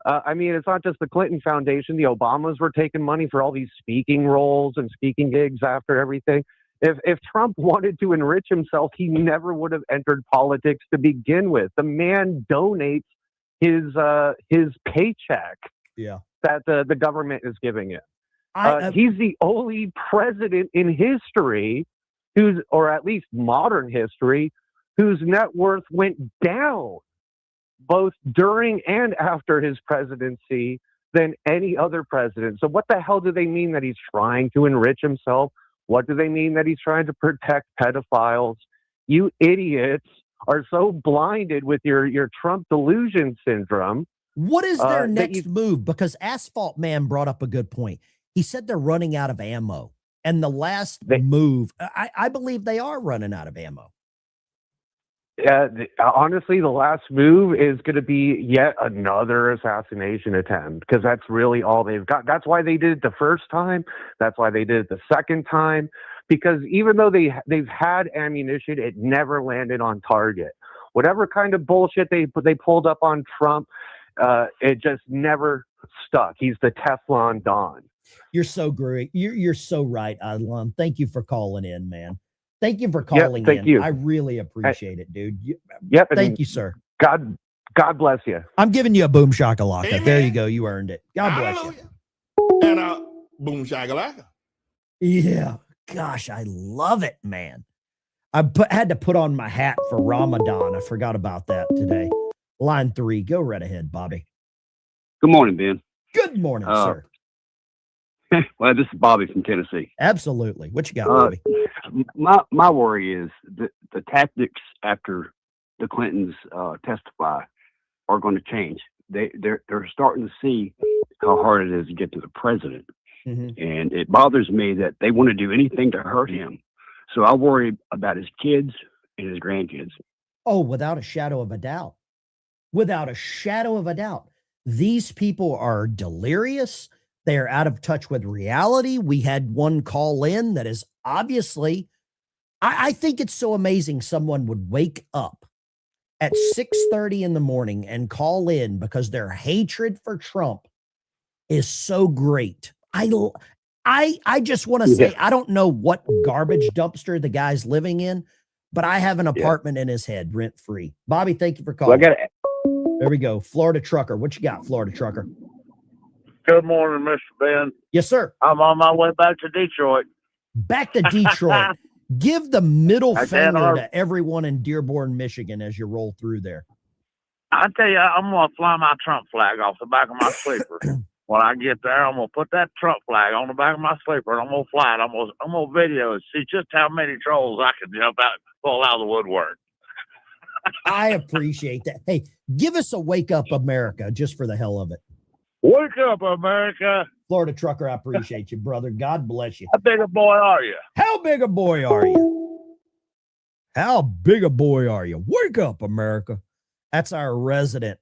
I mean, it's not just the Clinton Foundation. The Obamas were taking money for all these speaking roles and speaking gigs after everything. If Trump wanted to enrich himself, he never would have entered politics to begin with. The man donates his paycheck that the government is giving him. He's the only president in history or at least modern history, whose net worth went down both during and after his presidency than any other president. So what the hell do they mean that he's trying to enrich himself? What do they mean that he's trying to protect pedophiles? You idiots are so blinded with your Trump delusion syndrome. What is their next move? Because Asphalt Man brought up a good point. He said they're running out of ammo. And the last move, I believe they are running out of ammo. Honestly, the last move is going to be yet another assassination attempt, because that's really all they've got. That's why they did it the first time. That's why they did it the second time, because even though they've had ammunition, it never landed on target. Whatever kind of bullshit they pulled up on Trump, it just never stuck. He's the Teflon Don. You're so great. You're so right, Adlan. Thank you for calling in, man. Thank you for calling in. You. I really appreciate it, dude. Thank you, sir. God bless you. I'm giving you a boom shakalaka. There you go. You earned it. God bless you. And boom shakalaka. Yeah. Gosh, I love it, man. I had to put on my hat for Ramadan. I forgot about that today. Line 3. Go right ahead, Bobby. Good morning, Ben. Good morning, sir. Well, this is Bobby from Tennessee. Absolutely. What you got, Bobby? My worry is the tactics after the Clintons testify are going to change. They're starting to see how hard it is to get to the president. And it bothers me that they want to do anything to hurt him. So I worry about his kids and his grandkids. Oh, without a shadow of a doubt. Without a shadow of a doubt. These people are delirious. They are out of touch with reality. We had one call in that is obviously, I think it's so amazing someone would wake up at 6:30 in the morning and call in because their hatred for Trump is so great. I just want to say, I don't know what garbage dumpster the guy's living in, but I have an apartment in his head, rent free. Bobby, thank you for calling. There we go. Florida Trucker. What you got, Florida Trucker? Good morning, Mr. Ben. Yes, sir. I'm on my way back to Detroit. Back to Detroit. Give the middle finger to everyone in Dearborn, Michigan as you roll through there. I tell you, I'm going to fly my Trump flag off the back of my sleeper. When I get there, I'm going to put that Trump flag on the back of my sleeper, and I'm going to fly it. I'm going to video it, see just how many trolls I can jump out and pull out of the woodwork. I appreciate that. Hey, give us a wake up, America, just for the hell of it. Wake up, America. Florida Trucker, I appreciate you, brother. God bless you. How big a boy are you? How big a boy are you? How big a boy are you? Wake up, America. That's our resident.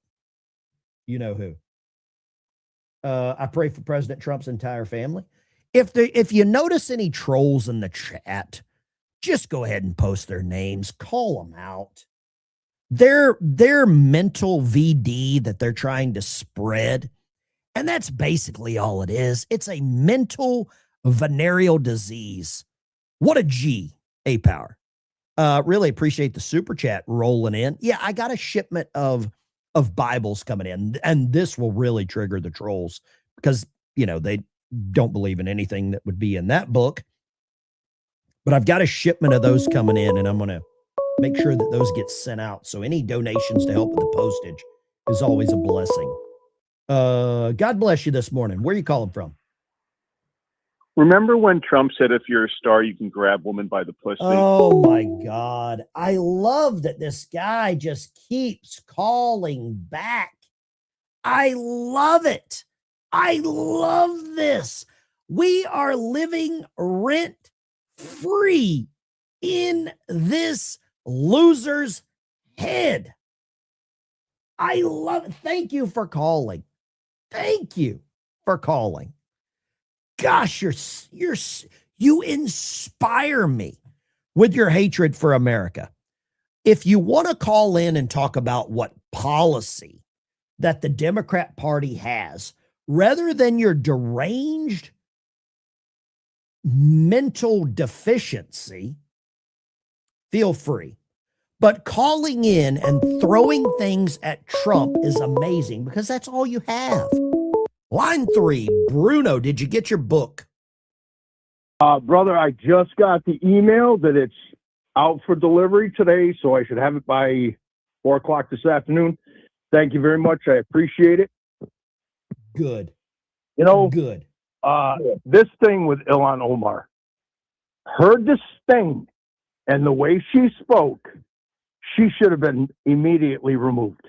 You know who. I pray for President Trump's entire family. If you notice any trolls in the chat, just go ahead and post their names. Call them out. Their mental VD that they're trying to spread. And that's basically all it is. It's a mental venereal disease. What a G, A-Power. Really appreciate the super chat rolling in. Yeah, I got a shipment of Bibles coming in, and this will really trigger the trolls because, you know, they don't believe in anything that would be in that book. But I've got a shipment of those coming in, and I'm going to make sure that those get sent out. So any donations to help with the postage is always a blessing. God bless you this morning. Where are you calling from? Remember when Trump said, if you're a star, you can grab women by the pussy? Oh my God. I love that this guy just keeps calling back. I love it. I love this. We are living rent free in this loser's head. I love it. Thank you for calling. Thank you for calling. Gosh, you inspire me with your hatred for America. If you want to call in and talk about what policy that the Democrat Party has, rather than your deranged mental deficiency, feel free. But calling in and throwing things at Trump is amazing because that's all you have. Line 3, Bruno, did you get your book? Brother, I just got the email that it's out for delivery today, so I should have it by 4 o'clock this afternoon. Thank you very much. I appreciate it. Good. You know, good. This thing with Ilhan Omar, her disdain and the way she spoke, she should have been immediately removed.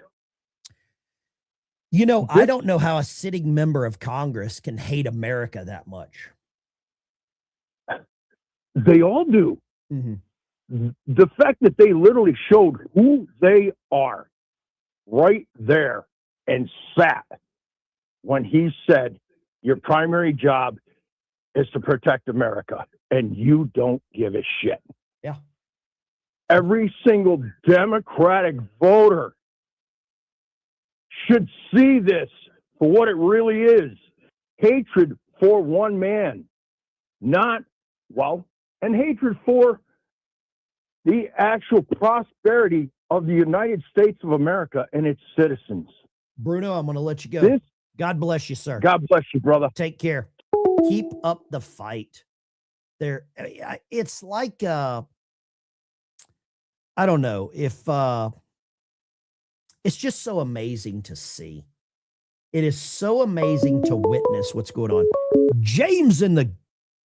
You know, I don't know how a sitting member of Congress can hate America that much. They all do. Mm-hmm. The fact that they literally showed who they are right there and sat when he said, your primary job is to protect America, and you don't give a shit. Yeah. Every single Democratic voter should see this for what it really is. Hatred for one man, and hatred for the actual prosperity of the United States of America and its citizens. Bruno, I'm going to let you go. God bless you, sir. God bless you, brother. Take care. Keep up the fight. It's like, I don't know if, it's just so amazing to see. It is so amazing to witness what's going on. James in the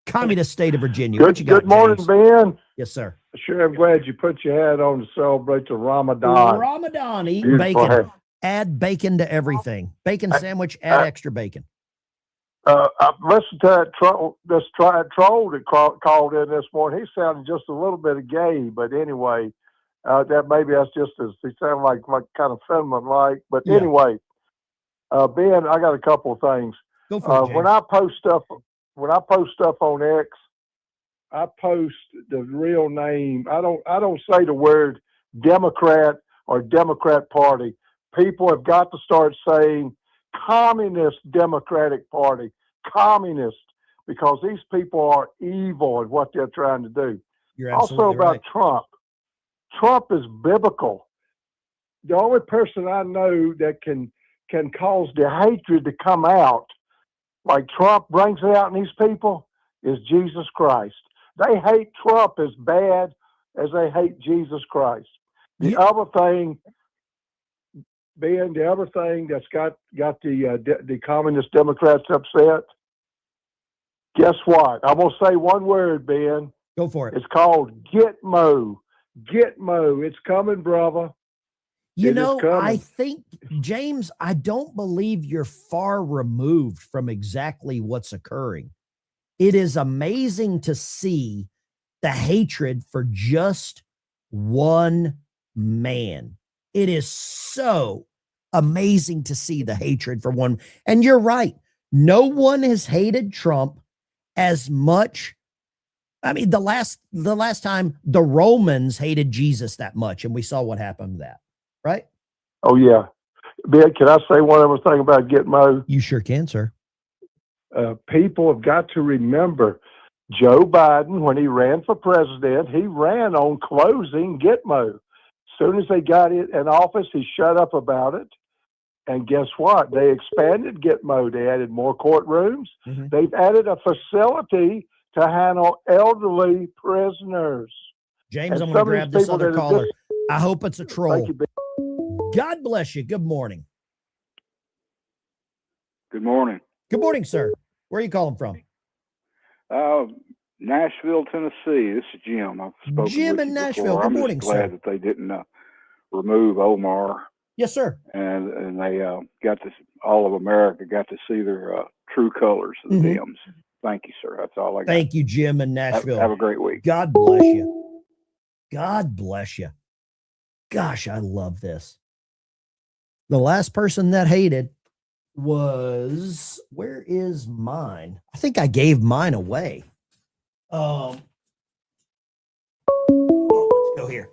communist state of Virginia. What you got, Good morning, James? Ben. Yes, sir. Sure, I'm glad you put your hat on to celebrate the Ramadan. Ramadan, eat Beautiful bacon. hat. Add bacon to everything. Bacon sandwich, add extra bacon. I listened to that troll that called in this morning. He sounded just a little bit gay, but anyway, that maybe that's just as he sounded like kind of feminine like. But Yeah. anyway, Ben, I got a couple of things. Go for it, when I post stuff on X, I post the real name. I don't say the word Democrat or Democrat Party. People have got to start saying Communist Democratic Party, communist, because these people are evil in what they're trying to do. You're Also absolutely about right. Trump. Trump is biblical. The only person I know that can cause the hatred to come out, like Trump brings it out in these people, is Jesus Christ. They hate Trump as bad as they hate Jesus Christ. The other thing, Ben, the other thing that's got the communist Democrats upset, guess what? I'm going to say one word, Ben. Go for it. It's called Gitmo. Gitmo. It's coming, brother. You It is know, coming. I think, James, I don't believe you're far removed from exactly what's occurring. It is amazing to see the hatred for just one man. It is so amazing to see the hatred for one. And you're right. No one has hated Trump as much. I mean, the last time the Romans hated Jesus that much, and we saw what happened to that, right? Oh, yeah. Ben, can I say one other thing about Gitmo? You sure can, sir. People have got to remember Joe Biden, when he ran for president, he ran on closing Gitmo. As soon as they got it in office, he shut up about it. And guess what? They expanded Gitmo. They added more courtrooms. Mm-hmm. They've added a facility to handle elderly prisoners. James, And I'm going to some of grab these this people other that are caller. just- I hope it's a troll. Thank you, Ben. God bless you. Good morning. Good morning. Good morning, sir. Where are you calling from? Nashville, Tennessee. This is Jim. I've spoken Jim with in you Nashville. before. Good I'm morning, just glad sir. that they didn't remove Omar, Yes, sir. and they got to all of America got to see their true colors of the Dems. Thank you, sir. That's all I got. Thank you, Jim in Nashville. Have a great week. God bless you. God bless you. Gosh, I love this. The last person that hated was, where is mine? I think I gave mine away. Let's go here.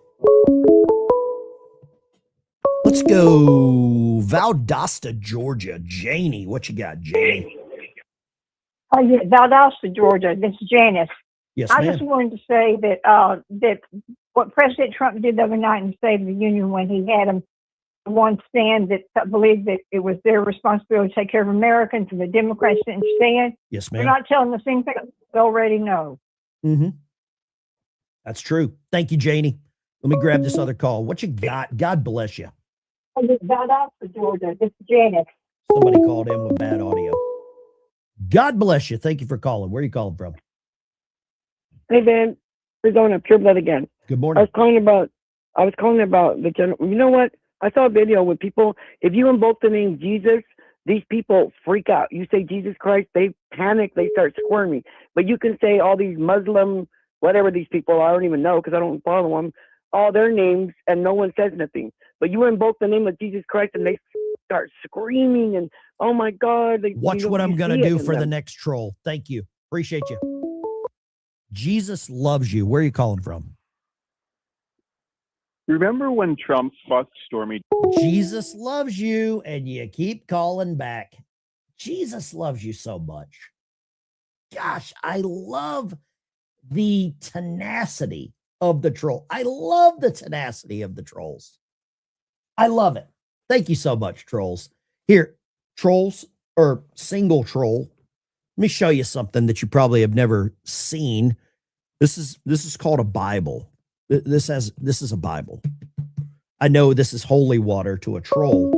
Let's go Valdosta, Georgia. Janie, what you got, Janie? Yeah, Valdosta, Georgia. This is Janice. Yes, I ma'am. just wanted to say that that what President Trump did the other night in the State of the Union when he had them one stand that believed that it was their responsibility to take care of Americans and the Democrats didn't stand. Yes, They're ma'am. not telling us anything they already know. That's true. Thank you, Janie. Let me grab this other call. What you got? God bless you. Valdosta, Georgia. This is Janice. Somebody called in with bad audio. God bless you. Thank you for calling. Where are you calling from? Hey, Ben. Arizona, Pure Blood again. Good I morning. was calling about the general. You know what? I saw a video with people. If you invoke the name Jesus, these people freak out. You say Jesus Christ, they panic, they start squirming. But you can say all these Muslim, whatever these people, I don't even know because I don't follow them, all their names, and no one says nothing. But you invoke the name of Jesus Christ, and they start screaming and oh my God! Watch what I'm going to see it do in for the them. next troll. Thank you. Appreciate you. Jesus loves you. Where are you calling from? Remember when Trump fucked Stormy? Jesus loves you, and you keep calling back. Jesus loves you so much. Gosh, I love the tenacity of the troll. I love the tenacity of the trolls. I love it. Thank you so much, trolls. Here, trolls or single troll. Let me show you something that you probably have never seen. This is called a Bible. This is a Bible. I know this is holy water to a troll,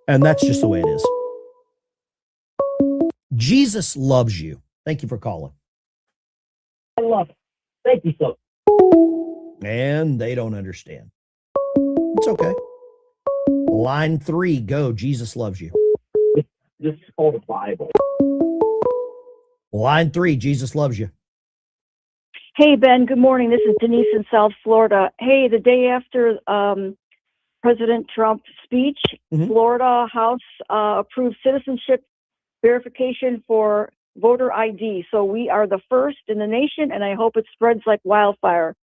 and that's just the way it is. Jesus loves you. Thank you for calling. I love it. Thank you so. And they don't understand. It's okay. Line 3, go. Jesus loves you. This is called the Bible. Line 3, Jesus loves you. Hey, Ben, good morning. This is Denise in South Florida. Hey, the day after President Trump's speech, Florida House approved citizenship verification for voter ID. So we are the first in the nation, and I hope it spreads like wildfire.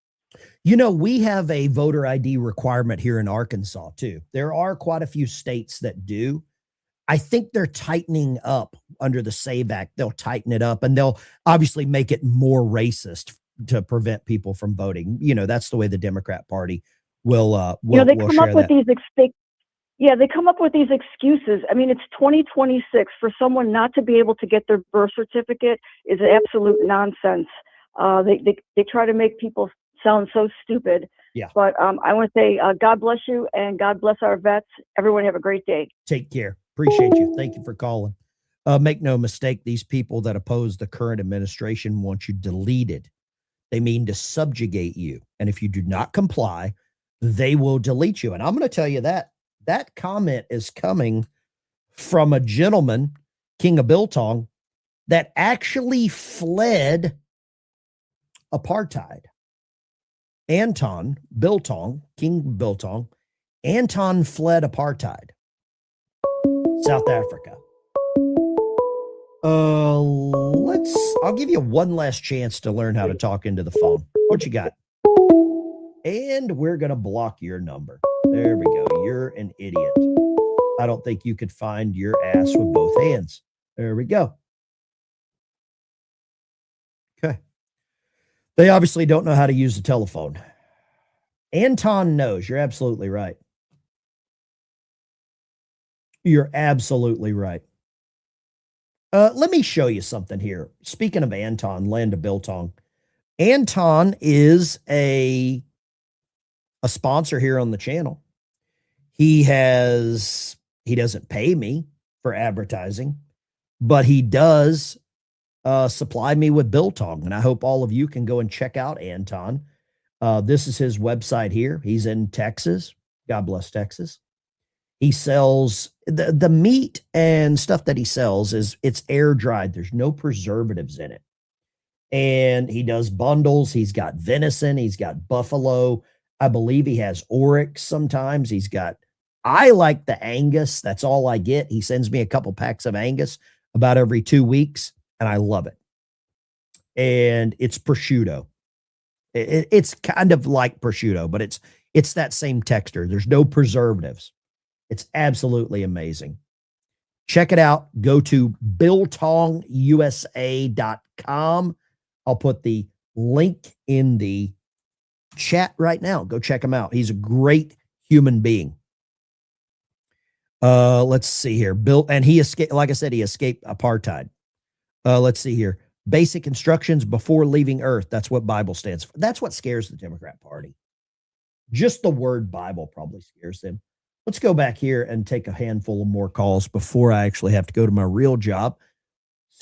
You know, we have a voter ID requirement here in Arkansas, too. There are quite a few states that do. I think they're tightening up under the SAVE Act. They'll tighten it up, and they'll obviously make it more racist to prevent people from voting. You know, that's the way the Democrat Party will they will come share up with that. they come up with these excuses. I mean, it's 2026. For someone not to be able to get their birth certificate is absolute nonsense. They try to make people sound so stupid. Yeah. But I want to say God bless you and God bless our vets. Everyone have a great day. Take care. Appreciate you. Thank you for calling. Make no mistake, these people that oppose the current administration want you deleted. They mean to subjugate you. And if you do not comply, they will delete you. And I'm going to tell you that comment is coming from a gentleman, King of Biltong, that actually fled apartheid. Anton Biltong, King Biltong, Anton fled apartheid. South Africa. I'll give you one last chance to learn how to talk into the phone. What you got? And we're going to block your number. There we go. You're an idiot. I don't think you could find your ass with both hands. There we go. Okay. They obviously don't know how to use the telephone. Anton knows. You're absolutely right. You're absolutely right. Let me show you something here. Speaking of Anton, land of Biltong, Anton is a sponsor here on the channel. He doesn't pay me for advertising, but he does supply me with biltong, and I hope all of you can go and check out Anton. This is his website here. He's in Texas. God bless Texas. He sells the meat and stuff that he sells it's air dried. There's no preservatives in it. And he does bundles. He's got venison. He's got buffalo. I believe he has oryx sometimes. I like the Angus. That's all I get. He sends me a couple packs of Angus about every 2 weeks, and I love it. And it's prosciutto. It's kind of like prosciutto, but it's that same texture. There's no preservatives. It's absolutely amazing. Check it out. Go to biltongusa.com. I'll put the link in the chat right now. Go check him out. He's a great human being. Let's see here. Bill, and he escaped, like I said, he escaped apartheid. Let's see here. Basic instructions before leaving Earth. That's what Bible stands for. That's what scares the Democrat Party. Just the word Bible probably scares them. Let's go back here and take a handful of more calls before I actually have to go to my real job.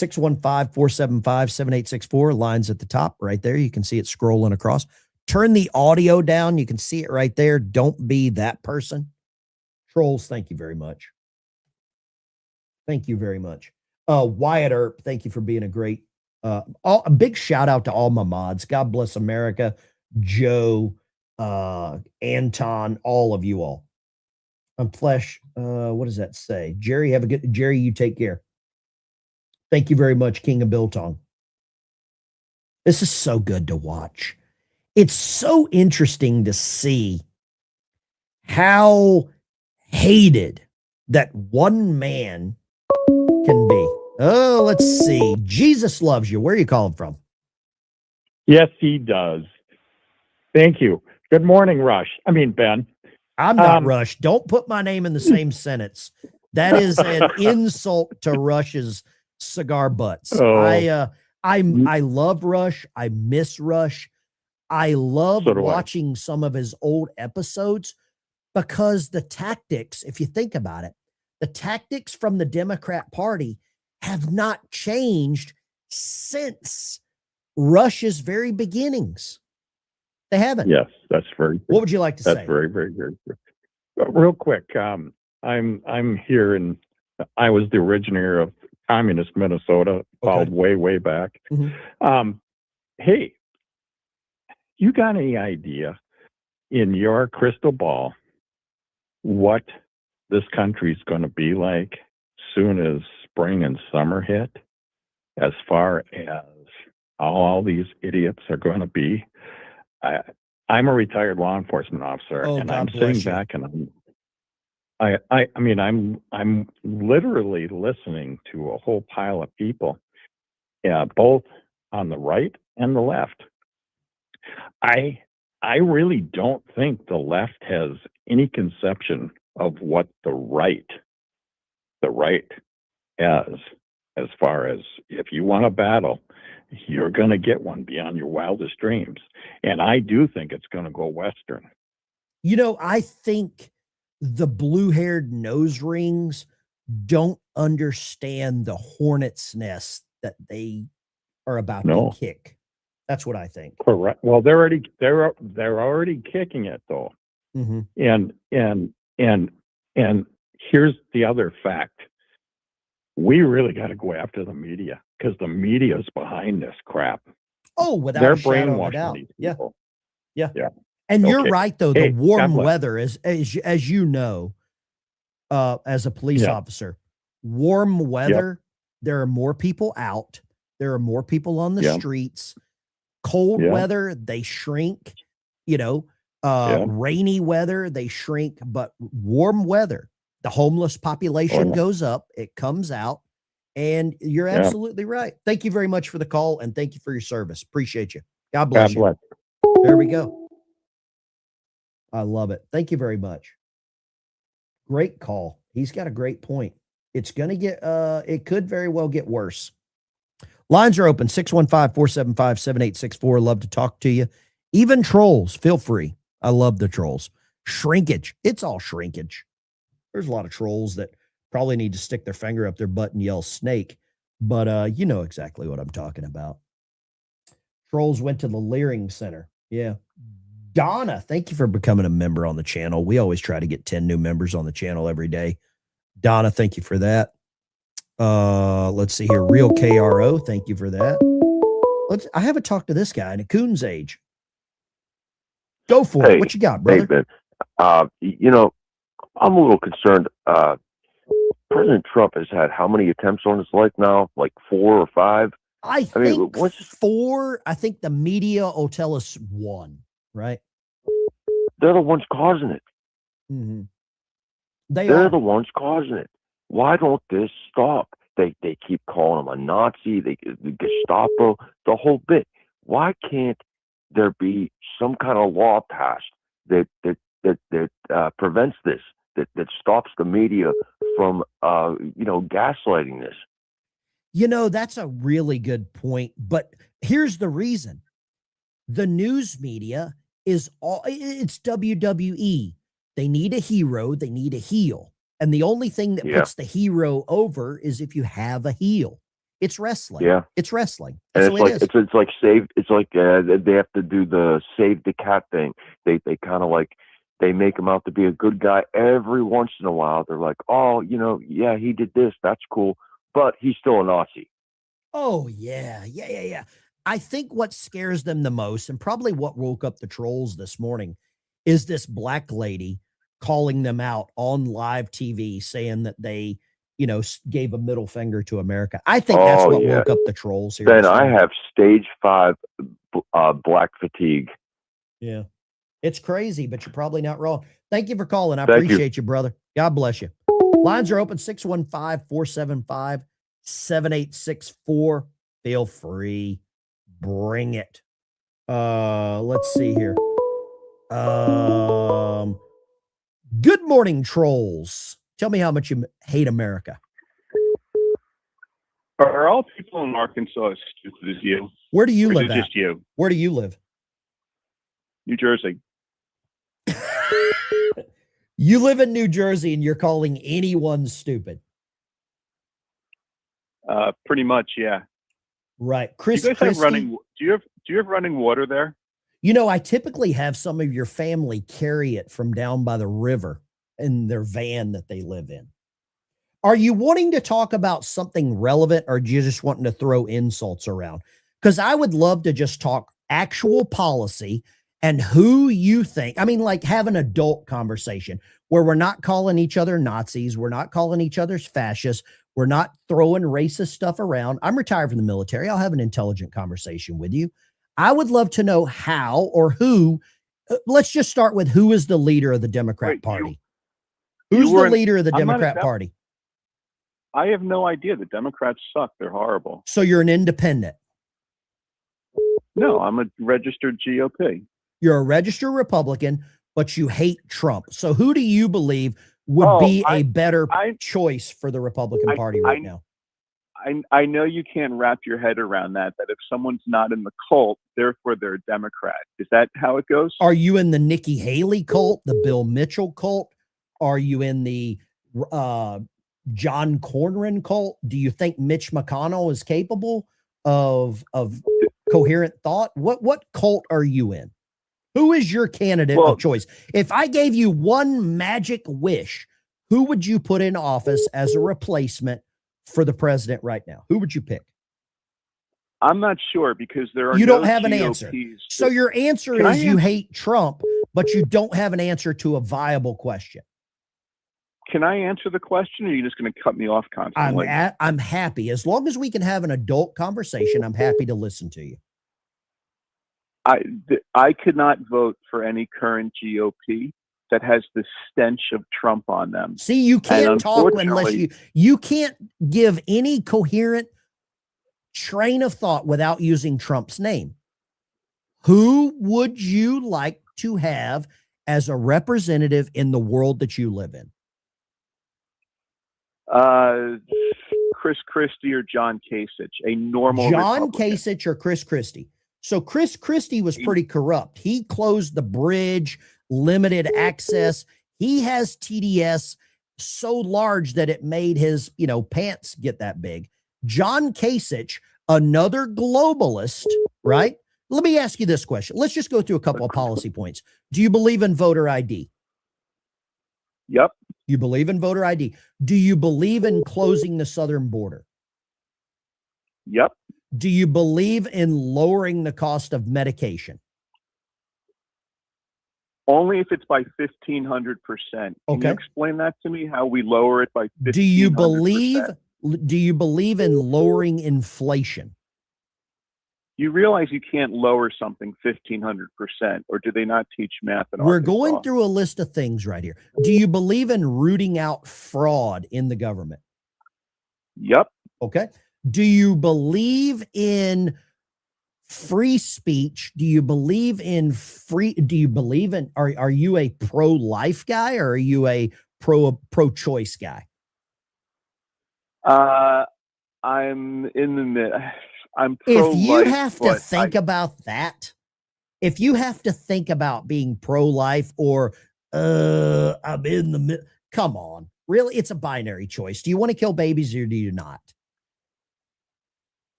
615-475-7864. Lines at the top right there. You can see it scrolling across. Turn the audio down. You can see it right there. Don't be that person. Trolls, thank you very much. Thank you very much. Wyatt Earp, thank you for being a great, a big shout out to all my mods. God bless America. Joe, Anton, all of you all. Flesh, what does that say? Jerry, Jerry, you take care. Thank you very much, King of Biltong. This is so good to watch. It's so interesting to see how hated that one man can be. Oh, let's see. Jesus loves you. Where are you calling from? Yes, he does. Thank you. Good morning, Rush. I mean, Ben. I'm not Rush. Don't put my name in the same sentence. That is an insult to Rush's cigar butts. Oh. I love Rush. I miss Rush. I love watching some of his old episodes because the tactics, if you think about it, the tactics from the Democrat Party have not changed since Rush's very beginnings. They haven't. Yes, that's very good. What would you like to say? That's very, very good. Real quick, I'm here and I was the originator of communist Minnesota, followed way back. Hey, you got any idea in your crystal ball what this country's going to be like soon as spring and summer hit, as far as all these idiots are going to be? I'm a retired law enforcement officer, and I'm sitting back and I'm literally listening to a whole pile of people, both on the right and the left. I really don't think the left has any conception of what the right has, as far as if you want a battle, you're going to get one beyond your wildest dreams. And I do think it's going to go Western. You know, I think the blue-haired nose rings don't understand the hornet's nest that they are about to kick. That's what I think. Correct. Well, they're already kicking it though. And here's the other fact. We really got to go after the media, because the media is behind this crap. Oh, without they're a shadow of a brainwashing doubt. these people. Yeah. Yeah. And you're right, though. The Hey, warm God bless. weather, as you know, as a police officer, warm weather, there are more people out. There are more people on the streets. Cold weather, they shrink. You know, rainy weather, they shrink. But warm weather, the homeless population goes up. It comes out. And you're absolutely right. Thank you very much for the call, and thank you for your service. Appreciate you. God bless you. bless. There we go. I love it. Thank you very much. Great call. He's got a great point. It's going to get, it could very well get worse. Lines are open, 615-475-7864. Love to talk to you. Even trolls, feel free. I love the trolls. Shrinkage. It's all shrinkage. There's a lot of trolls that probably need to stick their finger up their butt and yell snake. But you know exactly what I'm talking about. Trolls went to the Leering Center. Yeah. Donna, thank you for becoming a member on the channel. We always try to get 10 new members on the channel every day. Donna, thank you for that. Let's see here. Real KRO, thank you for that. I haven't talked to this guy in a coon's age. Go for it. What you got, brother? Hey, Ben. You know, I'm a little concerned. President Trump has had how many attempts on his life now? Like 4 or 5? I think 4. I think the media will tell us 1, right? They're the ones causing it. Mm-hmm. They're the ones causing it. Why don't this stop? They keep calling him a Nazi, the Gestapo, the whole bit. Why can't there be some kind of law passed that prevents this, that stops the media from gaslighting this? You know, that's a really good point. But here's the reason. The news media it's WWE. They need a hero, they need a heel. And the only thing that puts the hero over is if you have a heel. It's wrestling. Yeah. It's wrestling. And That's it's like they have to do the save the cat thing. They kind of like, they make him out to be a good guy every once in a while. They're like, oh, yeah, he did this. That's cool. But he's still a Nazi. Oh, yeah. I think what scares them the most, and probably what woke up the trolls this morning, is this black lady calling them out on live TV, saying that they, gave a middle finger to America. I think that's what woke up the trolls here. Ben, I have stage 5 black fatigue. Yeah. It's crazy, but you're probably not wrong. Thank you for calling. I Thank appreciate you, brother. God bless you. Lines are open, 615-475-7864. Feel free. Bring it. Let's see here. Good morning, trolls. Tell me how much you hate America. Are all people in Arkansas as stupid as you? Where do you Or is live it at? just you? Where do you live? New Jersey. You live in New Jersey and you're calling anyone stupid. Pretty much, yeah. Right. Chris do you guys Christie, have running? Do you have running water there? I typically have some of your family carry it from down by the river in their van that they live in. Are you wanting to talk about something relevant, or do you just wanting to throw insults around? Because I would love to just talk actual policy and who you think. I mean, like have an adult conversation where we're not calling each other Nazis. We're not calling each other fascists. We're not throwing racist stuff around. I'm retired from the military. I'll have an intelligent conversation with you. I would love to know how or who. Let's just start with who is the leader of the Democrat Party. Who's the leader of the Democrat Party? I have no idea. The Democrats suck. They're horrible. So you're an independent. No, I'm a registered GOP. You're a registered Republican, but you hate Trump. So who do you believe would be a better choice for the Republican Party right now? I know you can't wrap your head around that if someone's not in the cult, therefore they're a Democrat. Is that how it goes? Are you in the Nikki Haley cult, the Bill Mitchell cult? Are you in the John Cornyn cult? Do you think Mitch McConnell is capable of coherent thought? What cult are you in? Who is your candidate of choice? If I gave you one magic wish, who would you put in office as a replacement for the president right now? Who would you pick? I'm not sure because there are you don't have an GOPs answer. So your answer is you hate Trump, but you don't have an answer to a viable question. Can I answer the question, or are you just going to cut me off constantly? I'm happy. As long as we can have an adult conversation, I'm happy to listen to you. I could not vote for any current GOP that has the stench of Trump on them. See, you can't talk unless you can't give any coherent train of thought without using Trump's name. Who would you like to have as a representative in the world that you live in? Chris Christie or John Kasich, a normal John Republican. Kasich or Chris Christie. So Chris Christie was pretty corrupt. He closed the bridge, limited access. He has TDS, so large that it made his, pants get that big. John Kasich, another globalist, right? Let me ask you this question. Let's just go through a couple of policy points. Do you believe in voter ID? Yep. You believe in voter ID. Do you believe in closing the southern border? Yep. Do you believe in lowering the cost of medication? Only if it's by 1,500%. Can Okay. you explain that to me? How we lower it by 1,500%? Do you believe in lowering inflation? You realize you can't lower something 1,500%, or do they not teach math in We're Arkansas? going through a list of things right here. Do you believe in rooting out fraud in the government? Yep. Okay. Do you believe in free speech? Do you believe in are you a pro-life guy or are you a pro-choice guy? I'm in the mid. I'm pro-life. If you have to think about that, if you have to think about being pro-life or I'm in the middle, come on. Really, it's a binary choice. Do you want to kill babies or do you not?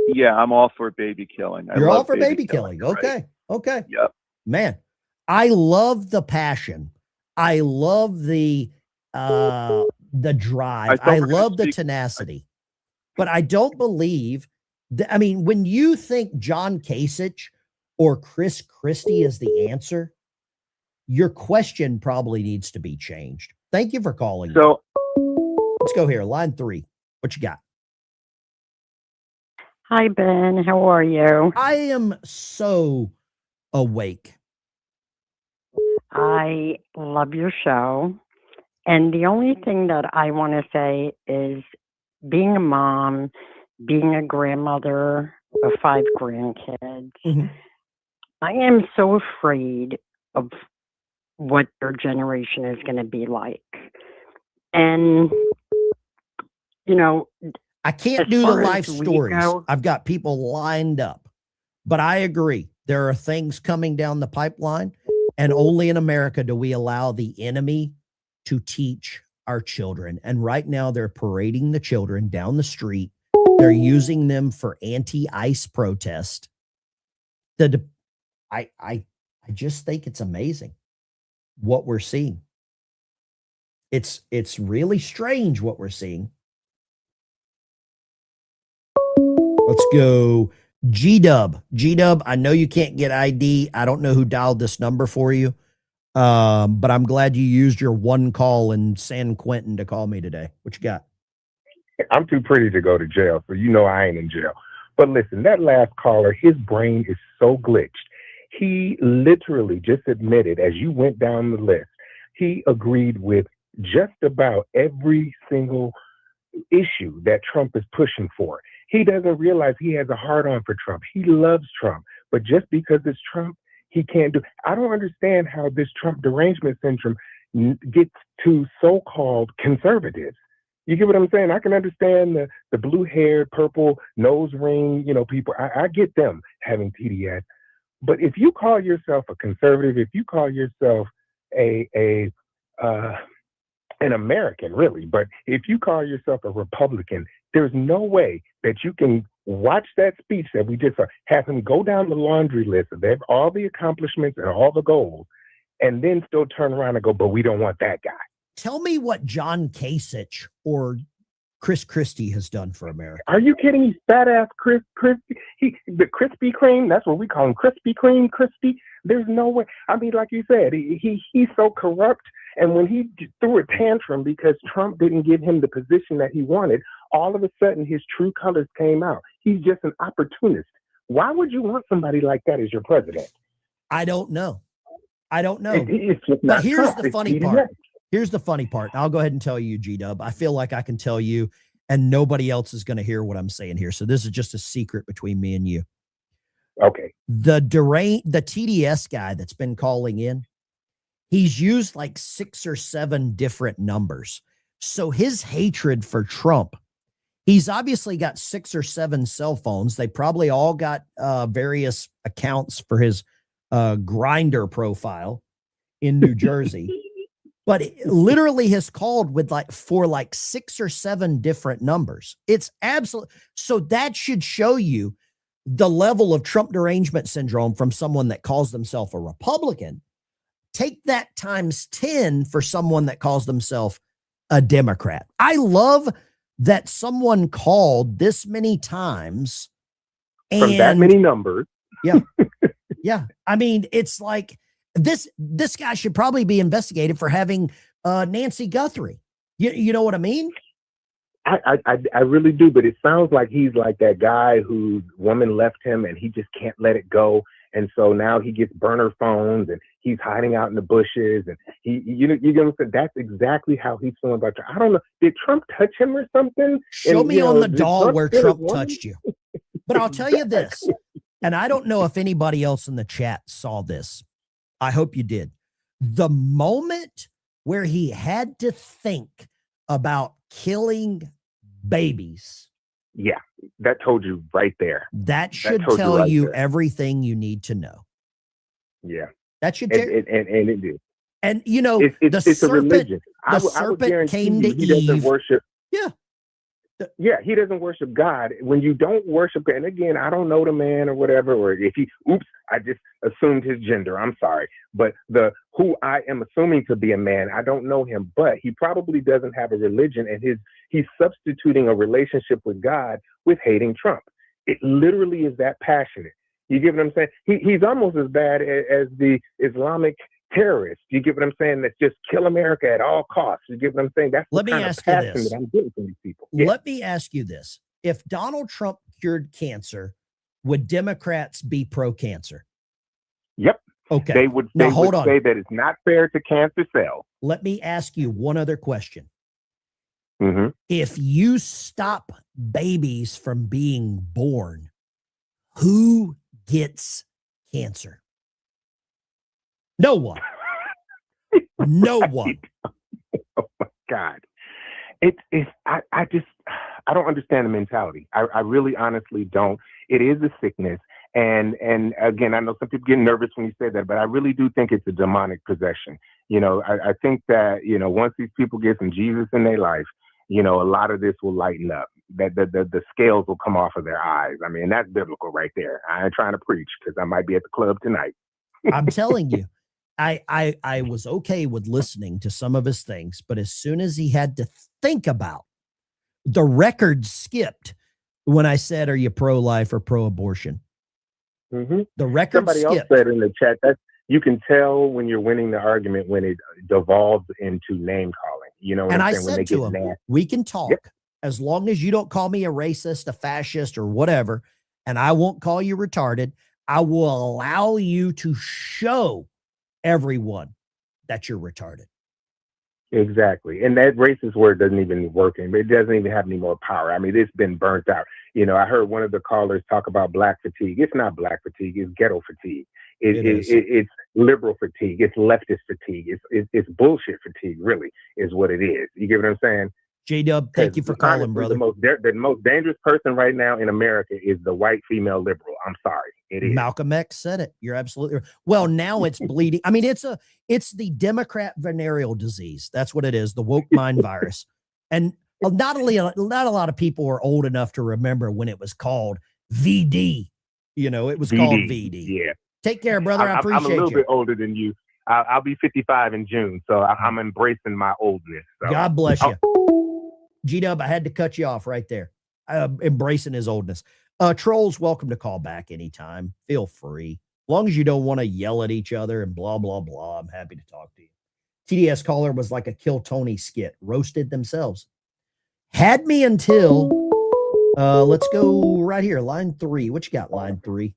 Yeah, I'm all for baby killing. You're all for baby killing. Okay. Right. Okay. Yep. Man, I love the passion. I love the drive. I love the tenacity. But I don't believe that, I mean, when you think John Kasich or Chris Christie is the answer, your question probably needs to be changed. Thank you for calling. So let's go here. Line 3. What you got? Hi, Ben. How are you? I am so awake. I love your show. And the only thing that I want to say is being a mom, being a grandmother of 5 grandkids, I am so afraid of what their generation is going to be like. And, I can't do the life stories. I've got people lined up, but I agree. There are things coming down the pipeline, and only in America do we allow the enemy to teach our children. And right now they're parading the children down the street. They're using them for anti-ICE protest. I just think it's amazing what we're seeing. It's really strange what we're seeing. Let's go G-Dub. G-Dub, I know you can't get ID. I don't know who dialed this number for you. But I'm glad you used your one call in San Quentin to call me today. What you got? I'm too pretty to go to jail, so I ain't in jail. But listen, that last caller, his brain is so glitched. He literally just admitted, as you went down the list, he agreed with just about every single issue that Trump is pushing for. He doesn't realize he has a hard-on for Trump. He loves Trump, but just because it's Trump, he can't do. I don't understand how this Trump derangement syndrome gets to so-called conservatives. You get what I'm saying? I can understand the blue-haired, purple nose ring, people. I get them having TDS. But if you call yourself a conservative, if you call yourself an American, really, but if you call yourself a Republican, there's no way that you can watch that speech that we just saw, have him go down the laundry list of all the accomplishments and all the goals, and then still turn around and go, but we don't want that guy. Tell me what John Kasich or Chris Christie has done for America. Are you kidding me? Fat ass Chris Christie, the Krispy Kreme, that's what we call him, Krispy Kreme, Christie. There's no way. I mean, like you said, he's so corrupt. And when he threw a tantrum because Trump didn't give him the position that he wanted, all of a sudden his true colors came out. He's just an opportunist. Why would you want somebody like that as your president? I don't know. It's just but not here's Trump. the funny part. Here's the funny part. I'll go ahead and tell you, G-Dub. I feel like I can tell you, and nobody else is going to hear what I'm saying here. So this is just a secret between me and you. Okay. The TDS guy that's been calling in, he's used like 6 or 7 different numbers. So his hatred for Trump, he's obviously got 6 or 7 cell phones. They probably all got various accounts for his Grindr profile in New Jersey. but it literally has called with like 6 or 7 different numbers. It's absolute. So that should show you the level of Trump derangement syndrome from someone that calls themselves a Republican. Take that times 10 for someone that calls themselves a Democrat. I love that someone called this many times from that many numbers. Yeah. Yeah. I mean, it's like this guy should probably be investigated for having Nancy Guthrie. You know what I mean? I really do, but it sounds like he's like that guy whose woman left him and he just can't let it go. And so now he gets burner phones and he's hiding out in the bushes and you know, that's exactly how he's feeling about Trump. I don't know. Did Trump touch him or something? Show me on the doll where Trump touched you. But I'll tell you this, and I don't know if anybody else in the chat saw this. I hope you did. The moment where he had to think about killing babies. Yeah, that told you right there. That should tell you everything you need to know. Yeah. That should and it did. And you know, it's a religion. The serpent came to Eve. Worship. Yeah. Yeah, he doesn't worship God. When you don't worship God, and again, I don't know the man or whatever, or if he, I just assumed his gender. I'm sorry. But who I am assuming to be a man, I don't know him, but he probably doesn't have a religion, and he's substituting a relationship with God with hating Trump. It literally is that passionate. You get what I'm saying? He's almost as bad as the Islamic terrorists. You get what I'm saying? That just kill America at all costs. You get what I'm saying? That's the kind of passion that I'm getting from these people. Yeah. Let me ask you this. If Donald Trump cured cancer, would Democrats be pro-cancer? Yep. Okay. They would say that it's not fair to cancer cells. Let me ask you one other question. Mm-hmm. If you stop babies from being born, who gets cancer? No one. No one. Oh my God. I don't understand the mentality. I really honestly don't. It is a sickness. And again, I know some people get nervous when you say that, but I really do think it's a demonic possession. You know, I think that, you know, once these people get some Jesus in their life, you know, a lot of this will lighten up. That the scales will come off of their eyes. I mean, that's biblical right there. I ain't trying to preach because I might be at the club tonight. I'm telling you. I was okay with listening to some of his things, but as soon as he had to think about, the record skipped when I said, are you pro-life or pro-abortion? Mm-hmm. The record Somebody skipped. else said in the chat that you can tell when you're winning the argument when it devolves into name calling. You know what and I'm I saying? When said they to get him, nasty. we can talk as long as you don't call me a racist, a fascist, or whatever, and I won't call you retarded. I will allow you to show everyone that you're retarded. Exactly. And that racist word doesn't even work. It doesn't even have any more power. I mean, it's been burnt out. You know, I heard one of the callers talk about black fatigue. It's not black fatigue. It's ghetto fatigue. It's liberal fatigue. It's leftist fatigue. It's bullshit fatigue, really, is what it is. You get what I'm saying? J-Dub, thank you for calling, honestly, brother. The most dangerous person right now in America is the white female liberal. I'm sorry. It is. Malcolm X said it. You're absolutely right. Well, now it's bleeding. I mean, it's the Democrat venereal disease. That's what it is. The woke mind virus. And not a lot of people are old enough to remember when it was called VD. You know, it was called VD. Yeah. Take care, brother. I appreciate you. I'm a little bit older than you. I'll be 55 in June, so I'm embracing my oldness. So. God bless you. G-Dub, I had to cut you off right there. Embracing his oldness. Trolls, welcome to call back anytime. Feel free. As long as you don't want to yell at each other and blah, blah, blah, I'm happy to talk to you. TDS caller was like a Kill Tony skit. Roasted themselves. Had me until, let's go right here. Line 3. What you got, line 3?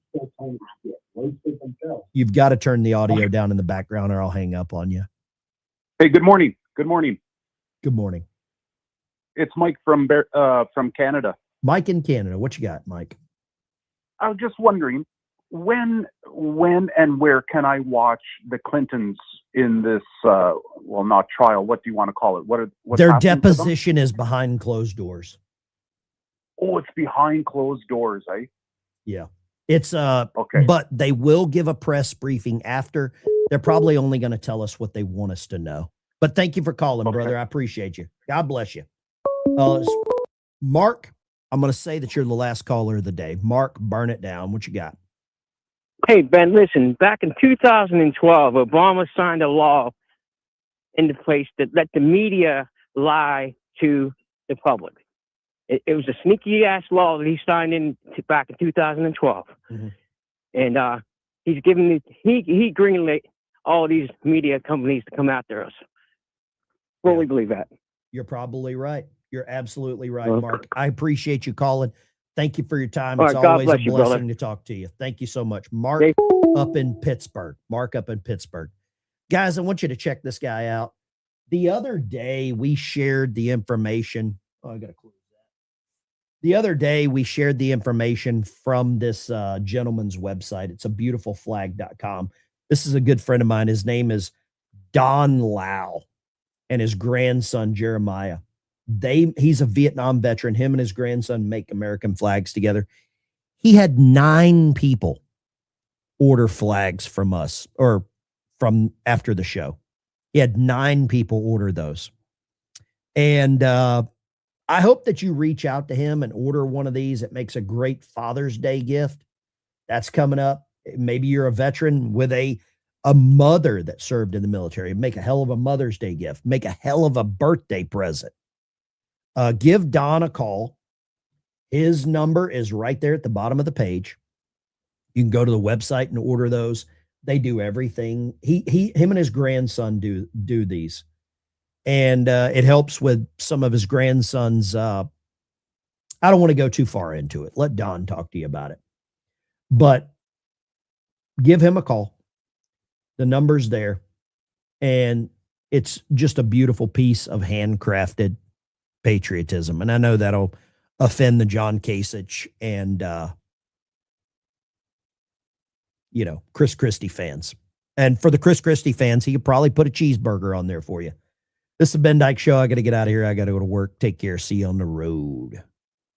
You've got to turn the audio down in the background or I'll hang up on you. Hey, good morning. Good morning. Good morning. It's Mike from Canada. Mike in Canada. What you got, Mike? I was just wondering, when and where can I watch the Clintons in this, well, not trial, what do you want to call it? What's Their happening to them? deposition is behind closed doors. Oh, it's behind closed doors, eh? Yeah. It's okay. But they will give a press briefing after. They're probably only going to tell us what they want us to know. But thank you for calling, brother. I appreciate you. God bless you. Mark, I'm going to say that you're the last caller of the day. Mark, burn it down. What you got? Hey, Ben, listen, back in 2012, Obama signed a law into place that let the media lie to the public. It was a sneaky ass law that he signed back in 2012. Mm-hmm. And he's given he greenlit all these media companies to come after us. Fully believe that. You're probably right. You're absolutely right, Mark. I appreciate you calling. Thank you for your time. It's always a blessing to talk to you. Thank you so much. Mark up in Pittsburgh. Mark up in Pittsburgh. Guys, I want you to check this guy out. The other day we shared the information. Oh, I got to close that. The other day we shared the information from this gentleman's website. It's a beautifulflag.com. This is a good friend of mine. His name is Don Lau and his grandson, Jeremiah. He's a Vietnam veteran. Him and his grandson make American flags together. He had 9 people order flags from us or from after the show. He had 9 people order those. And I hope that you reach out to him and order one of these. It makes a great Father's Day gift. That's coming up. Maybe you're a veteran with a mother that served in the military. Make a hell of a Mother's Day gift. Make a hell of a birthday present. Give Don a call. His number is right there at the bottom of the page. You can go to the website and order those. They do everything. Him and his grandson do these. And it helps with some of his grandson's. I don't want to go too far into it. Let Don talk to you about it. But give him a call. The number's there. And it's just a beautiful piece of handcrafted patriotism. And I know that'll offend the John Kasich and, Chris Christie fans. And for the Chris Christie fans, he could probably put a cheeseburger on there for you. This is the Ben Dyke Show. I got to get out of here. I got to go to work. Take care. See you on the road.